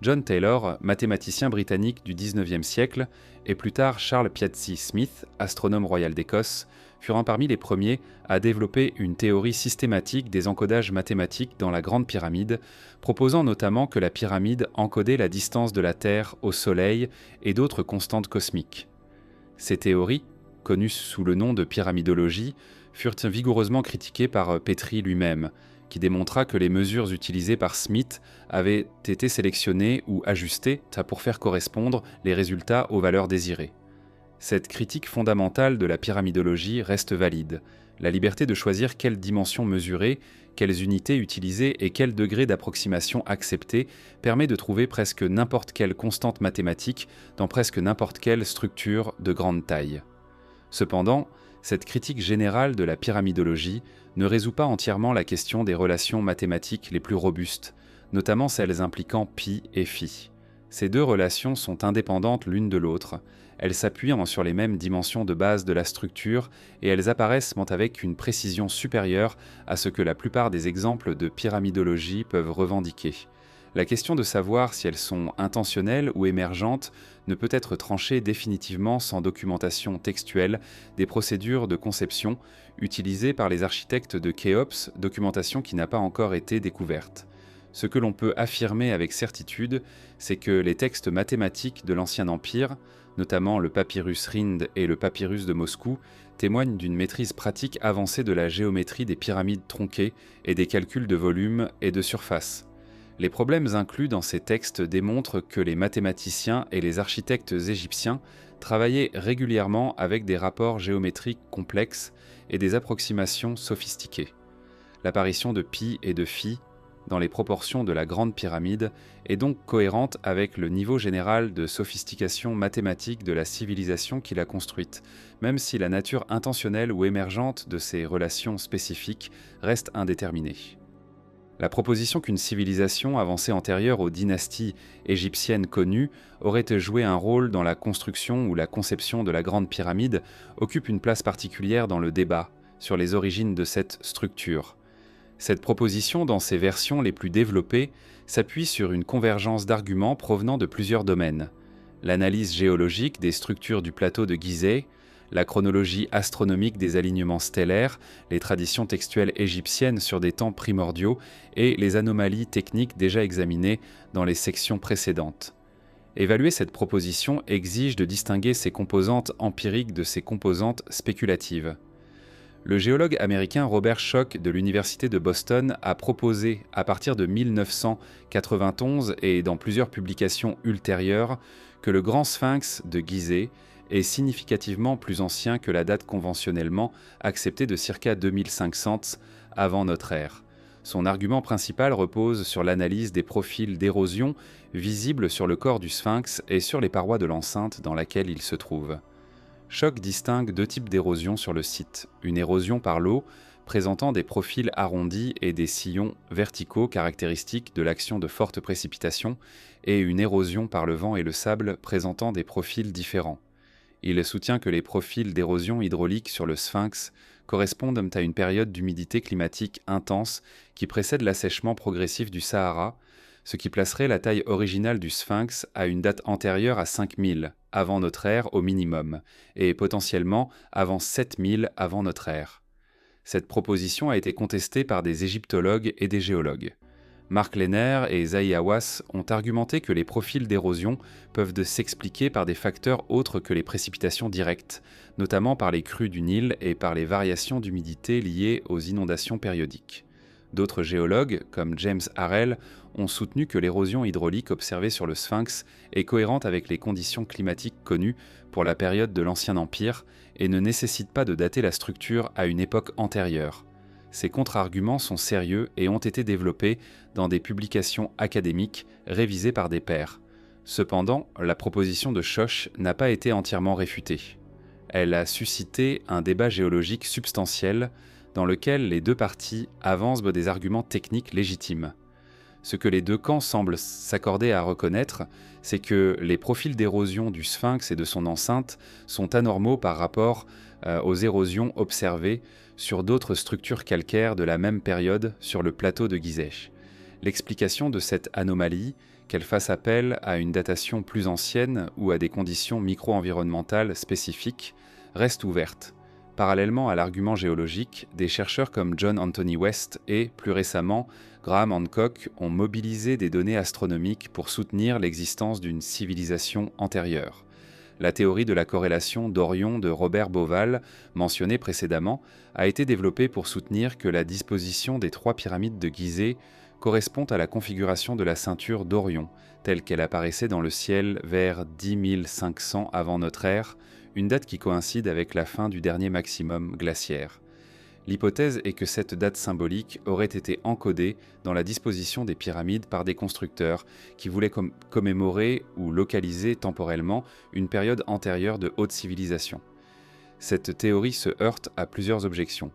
John Taylor, mathématicien britannique du XIXe siècle, et plus tard Charles Piazzi Smith, astronome royal d'Écosse, furent parmi les premiers à développer une théorie systématique des encodages mathématiques dans la Grande Pyramide, proposant notamment que la pyramide encodait la distance de la Terre au Soleil et d'autres constantes cosmiques. Ces théories, connues sous le nom de pyramidologie, furent vigoureusement critiquées par Petrie lui-même, qui démontra que les mesures utilisées par Smith avaient été sélectionnées ou ajustées pour faire correspondre les résultats aux valeurs désirées. Cette critique fondamentale de la pyramidologie reste valide. La liberté de choisir quelles dimensions mesurer, quelles unités utiliser et quel degré d'approximation accepter permet de trouver presque n'importe quelle constante mathématique dans presque n'importe quelle structure de grande taille. Cependant, cette critique générale de la pyramidologie ne résout pas entièrement la question des relations mathématiques les plus robustes, notamment celles impliquant π et φ. Ces deux relations sont indépendantes l'une de l'autre, elles s'appuient sur les mêmes dimensions de base de la structure et elles apparaissent avec une précision supérieure à ce que la plupart des exemples de pyramidologie peuvent revendiquer. La question de savoir si elles sont intentionnelles ou émergentes ne peut être tranchée définitivement sans documentation textuelle des procédures de conception utilisées par les architectes de Khéops, documentation qui n'a pas encore été découverte. Ce que l'on peut affirmer avec certitude, c'est que les textes mathématiques de l'Ancien Empire, notamment le papyrus Rhind et le papyrus de Moscou, témoignent d'une maîtrise pratique avancée de la géométrie des pyramides tronquées et des calculs de volume et de surface. Les problèmes inclus dans ces textes démontrent que les mathématiciens et les architectes égyptiens travaillaient régulièrement avec des rapports géométriques complexes et des approximations sophistiquées. L'apparition de π et de φ dans les proportions de la Grande Pyramide est donc cohérente avec le niveau général de sophistication mathématique de la civilisation qui l'a construite, même si la nature intentionnelle ou émergente de ces relations spécifiques reste indéterminée. La proposition qu'une civilisation avancée antérieure aux dynasties égyptiennes connues aurait joué un rôle dans la construction ou la conception de la Grande Pyramide occupe une place particulière dans le débat sur les origines de cette structure. Cette proposition, dans ses versions les plus développées, s'appuie sur une convergence d'arguments provenant de plusieurs domaines. L'analyse géologique des structures du plateau de Gizeh, la chronologie astronomique des alignements stellaires, les traditions textuelles égyptiennes sur des temps primordiaux et les anomalies techniques déjà examinées dans les sections précédentes. Évaluer cette proposition exige de distinguer ses composantes empiriques de ses composantes spéculatives. Le géologue américain Robert Schoch de l'Université de Boston a proposé, à partir de 1991 et dans plusieurs publications ultérieures, que le Grand Sphinx de Gizeh est significativement plus ancien que la date conventionnellement acceptée de circa 2500 avant notre ère. Son argument principal repose sur l'analyse des profils d'érosion visibles sur le corps du sphinx et sur les parois de l'enceinte dans laquelle il se trouve. Schoch distingue deux types d'érosion sur le site, une érosion par l'eau, présentant des profils arrondis et des sillons verticaux caractéristiques de l'action de fortes précipitations, et une érosion par le vent et le sable présentant des profils différents. Il soutient que les profils d'érosion hydraulique sur le sphinx correspondent à une période d'humidité climatique intense qui précède l'assèchement progressif du Sahara, ce qui placerait la taille originale du sphinx à une date antérieure à 5000 avant notre ère au minimum, et potentiellement avant 7000 avant notre ère. Cette proposition a été contestée par des égyptologues et des géologues. Mark Lehner et Zahi Hawass ont argumenté que les profils d'érosion peuvent s'expliquer par des facteurs autres que les précipitations directes, notamment par les crues du Nil et par les variations d'humidité liées aux inondations périodiques. D'autres géologues, comme James Harrell, ont soutenu que l'érosion hydraulique observée sur le Sphinx est cohérente avec les conditions climatiques connues pour la période de l'Ancien Empire et ne nécessite pas de dater la structure à une époque antérieure. Ces contre-arguments sont sérieux et ont été développés dans des publications académiques révisées par des pairs. Cependant, la proposition de Schoch n'a pas été entièrement réfutée. Elle a suscité un débat géologique substantiel dans lequel les deux parties avancent des arguments techniques légitimes. Ce que les deux camps semblent s'accorder à reconnaître, c'est que les profils d'érosion du sphinx et de son enceinte sont anormaux par rapport aux érosions observées sur d'autres structures calcaires de la même période sur le plateau de Gizeh. L'explication de cette anomalie, qu'elle fasse appel à une datation plus ancienne ou à des conditions micro-environnementales spécifiques, reste ouverte. Parallèlement à l'argument géologique, des chercheurs comme John Anthony West et, plus récemment, Graham Hancock ont mobilisé des données astronomiques pour soutenir l'existence d'une civilisation antérieure. La théorie de la corrélation d'Orion de Robert Bauval, mentionnée précédemment, a été développée pour soutenir que la disposition des 3 pyramides de Gizeh correspond à la configuration de la ceinture d'Orion, telle qu'elle apparaissait dans le ciel vers 10 500 avant notre ère, une date qui coïncide avec la fin du dernier maximum glaciaire. L'hypothèse est que cette date symbolique aurait été encodée dans la disposition des pyramides par des constructeurs qui voulaient commémorer ou localiser temporellement une période antérieure de haute civilisation. Cette théorie se heurte à plusieurs objections.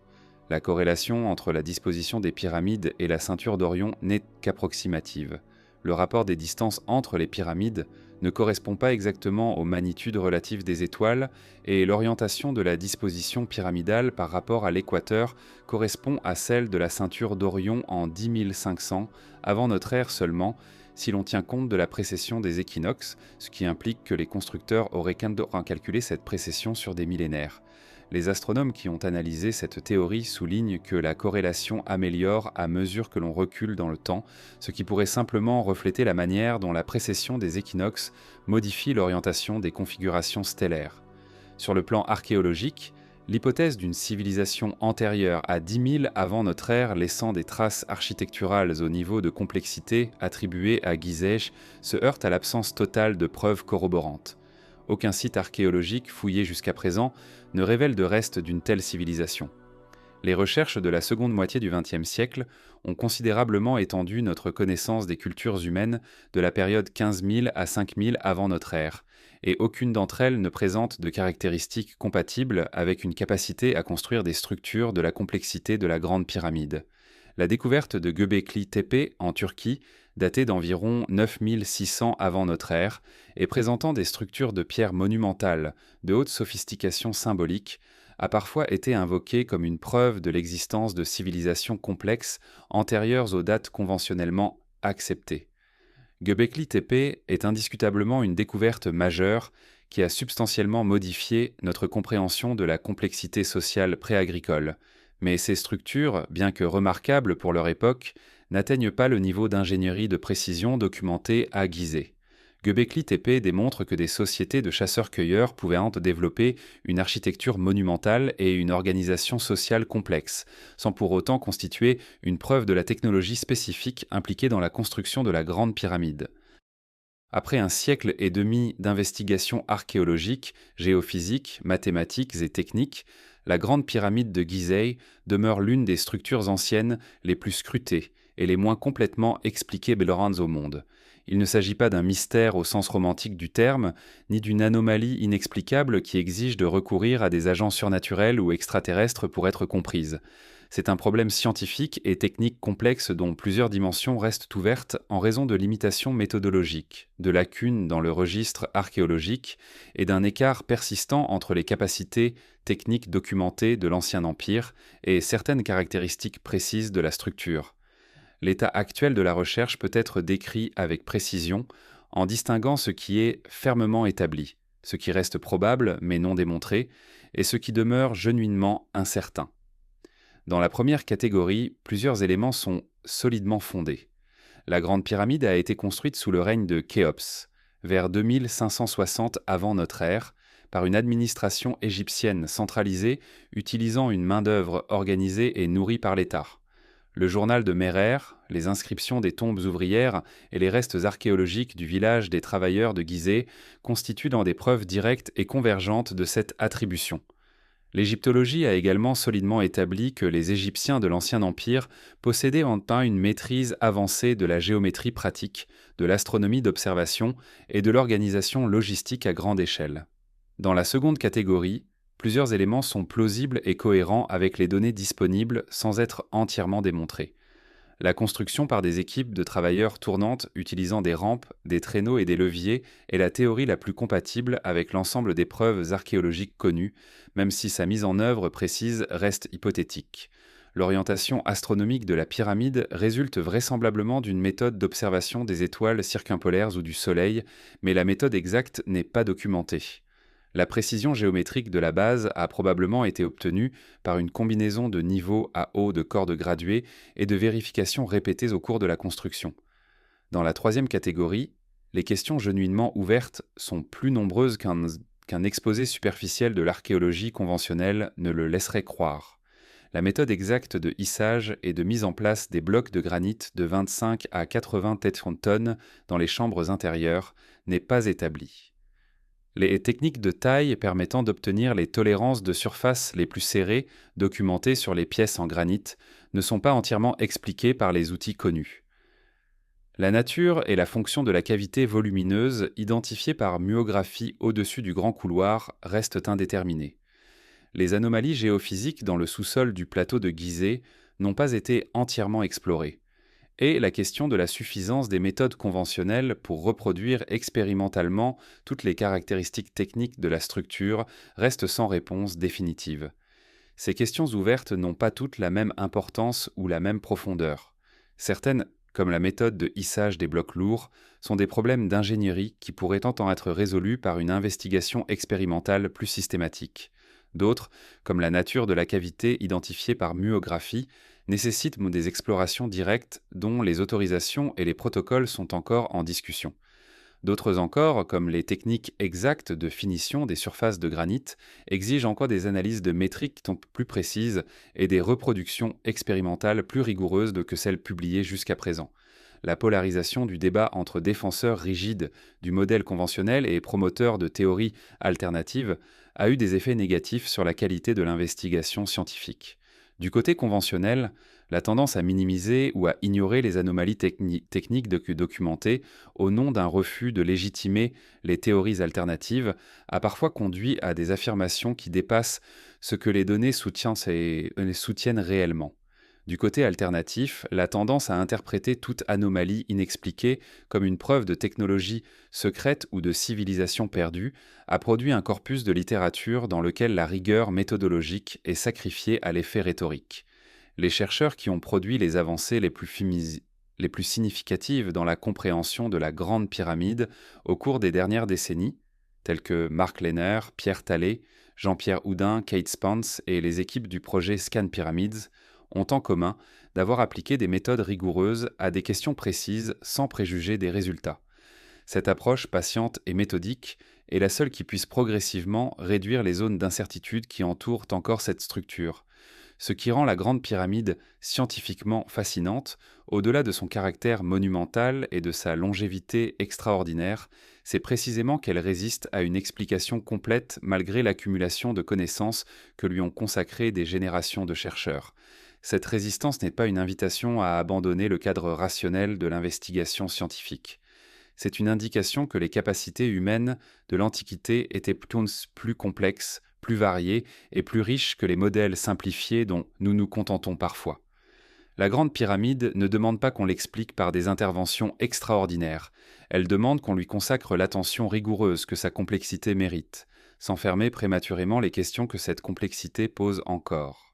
La corrélation entre la disposition des pyramides et la ceinture d'Orion n'est qu'approximative. Le rapport des distances entre les pyramides ne correspond pas exactement aux magnitudes relatives des étoiles et l'orientation de la disposition pyramidale par rapport à l'équateur correspond à celle de la ceinture d'Orion en 10 500 avant notre ère seulement, si l'on tient compte de la précession des équinoxes, ce qui implique que les constructeurs auraient calculé cette précession sur des millénaires. Les astronomes qui ont analysé cette théorie soulignent que la corrélation améliore à mesure que l'on recule dans le temps, ce qui pourrait simplement refléter la manière dont la précession des équinoxes modifie l'orientation des configurations stellaires. Sur le plan archéologique, l'hypothèse d'une civilisation antérieure à 10 000 avant notre ère laissant des traces architecturales au niveau de complexité attribuées à Gizeh se heurte à l'absence totale de preuves corroborantes. Aucun site archéologique fouillé jusqu'à présent ne révèle de restes d'une telle civilisation. Les recherches de la seconde moitié du XXe siècle ont considérablement étendu notre connaissance des cultures humaines de la période 15 000 à 5 000 avant notre ère, et aucune d'entre elles ne présente de caractéristiques compatibles avec une capacité à construire des structures de la complexité de la Grande Pyramide. La découverte de Göbekli Tepe en Turquie, datée d'environ 9600 avant notre ère, et présentant des structures de pierre monumentales de haute sophistication symbolique, a parfois été invoquée comme une preuve de l'existence de civilisations complexes antérieures aux dates conventionnellement acceptées. Göbekli Tepe est indiscutablement une découverte majeure qui a substantiellement modifié notre compréhension de la complexité sociale préagricole, mais ces structures, bien que remarquables pour leur époque, n'atteignent pas le niveau d'ingénierie de précision documenté à Gizeh. Göbekli Tepe démontre que des sociétés de chasseurs-cueilleurs pouvaient développer une architecture monumentale et une organisation sociale complexe, sans pour autant constituer une preuve de la technologie spécifique impliquée dans la construction de la Grande Pyramide. Après un siècle et demi d'investigations archéologiques, géophysiques, mathématiques et techniques, la Grande Pyramide de Gizeh demeure l'une des structures anciennes les plus scrutées et les moins complètement expliquées au monde. Il ne s'agit pas d'un mystère au sens romantique du terme, ni d'une anomalie inexplicable qui exige de recourir à des agents surnaturels ou extraterrestres pour être comprise. C'est un problème scientifique et technique complexe dont plusieurs dimensions restent ouvertes en raison de limitations méthodologiques, de lacunes dans le registre archéologique et d'un écart persistant entre les capacités techniques documentées de l'Ancien Empire et certaines caractéristiques précises de la structure. L'état actuel de la recherche peut être décrit avec précision en distinguant ce qui est fermement établi, ce qui reste probable mais non démontré, et ce qui demeure genuinement incertain. Dans la première catégorie, plusieurs éléments sont solidement fondés. La Grande Pyramide a été construite sous le règne de Khéops, vers 2560 avant notre ère, par une administration égyptienne centralisée utilisant une main-d'œuvre organisée et nourrie par l'État. Le journal de Merer, les inscriptions des tombes ouvrières et les restes archéologiques du village des travailleurs de Gizeh constituent dans des preuves directes et convergentes de cette attribution. L'égyptologie a également solidement établi que les Égyptiens de l'Ancien Empire possédaient enfin une maîtrise avancée de la géométrie pratique, de l'astronomie d'observation et de l'organisation logistique à grande échelle. Dans la seconde catégorie, plusieurs éléments sont plausibles et cohérents avec les données disponibles sans être entièrement démontrés. La construction par des équipes de travailleurs tournantes utilisant des rampes, des traîneaux et des leviers est la théorie la plus compatible avec l'ensemble des preuves archéologiques connues, même si sa mise en œuvre précise reste hypothétique. L'orientation astronomique de la pyramide résulte vraisemblablement d'une méthode d'observation des étoiles circumpolaires ou du Soleil, mais la méthode exacte n'est pas documentée. La précision géométrique de la base a probablement été obtenue par une combinaison de niveaux à haut de cordes graduées et de vérifications répétées au cours de la construction. Dans la troisième catégorie, les questions genuinement ouvertes sont plus nombreuses qu'un exposé superficiel de l'archéologie conventionnelle ne le laisserait croire. La méthode exacte de hissage et de mise en place des blocs de granit de 25 à 80 tonnes dans les chambres intérieures n'est pas établie. Les techniques de taille permettant d'obtenir les tolérances de surface les plus serrées, documentées sur les pièces en granit, ne sont pas entièrement expliquées par les outils connus. La nature et la fonction de la cavité volumineuse, identifiée par myographie au-dessus du grand couloir, restent indéterminées. Les anomalies géophysiques dans le sous-sol du plateau de Gizeh n'ont pas été entièrement explorées. Et la question de la suffisance des méthodes conventionnelles pour reproduire expérimentalement toutes les caractéristiques techniques de la structure reste sans réponse définitive. Ces questions ouvertes n'ont pas toutes la même importance ou la même profondeur. Certaines, comme la méthode de hissage des blocs lourds, sont des problèmes d'ingénierie qui pourraient entendre être résolus par une investigation expérimentale plus systématique. D'autres, comme la nature de la cavité identifiée par myographie, nécessitent des explorations directes dont les autorisations et les protocoles sont encore en discussion. D'autres encore, comme les techniques exactes de finition des surfaces de granit, exigent encore des analyses de métriques plus précises et des reproductions expérimentales plus rigoureuses que celles publiées jusqu'à présent. La polarisation du débat entre défenseurs rigides du modèle conventionnel et promoteurs de théories alternatives a eu des effets négatifs sur la qualité de l'investigation scientifique. Du côté conventionnel, la tendance à minimiser ou à ignorer les anomalies techniques documentées au nom d'un refus de légitimer les théories alternatives a parfois conduit à des affirmations qui dépassent ce que les données soutiennent réellement. Du côté alternatif, la tendance à interpréter toute anomalie inexpliquée comme une preuve de technologie secrète ou de civilisation perdue a produit un corpus de littérature dans lequel la rigueur méthodologique est sacrifiée à l'effet rhétorique. Les chercheurs qui ont produit les avancées les plus significatives dans la compréhension de la Grande Pyramide au cours des dernières décennies, tels que Mark Lehner, Pierre Talley, Jean-Pierre Houdin, Kate Spence et les équipes du projet Scan Pyramids, ont en commun d'avoir appliqué des méthodes rigoureuses à des questions précises sans préjuger des résultats. Cette approche patiente et méthodique est la seule qui puisse progressivement réduire les zones d'incertitude qui entourent encore cette structure. Ce qui rend la Grande Pyramide scientifiquement fascinante, au-delà de son caractère monumental et de sa longévité extraordinaire, c'est précisément qu'elle résiste à une explication complète malgré l'accumulation de connaissances que lui ont consacrées des générations de chercheurs. Cette résistance n'est pas une invitation à abandonner le cadre rationnel de l'investigation scientifique. C'est une indication que les capacités humaines de l'Antiquité étaient plus complexes, plus variées et plus riches que les modèles simplifiés dont nous nous contentons parfois. La Grande Pyramide ne demande pas qu'on l'explique par des interventions extraordinaires, elle demande qu'on lui consacre l'attention rigoureuse que sa complexité mérite, sans fermer prématurément les questions que cette complexité pose encore.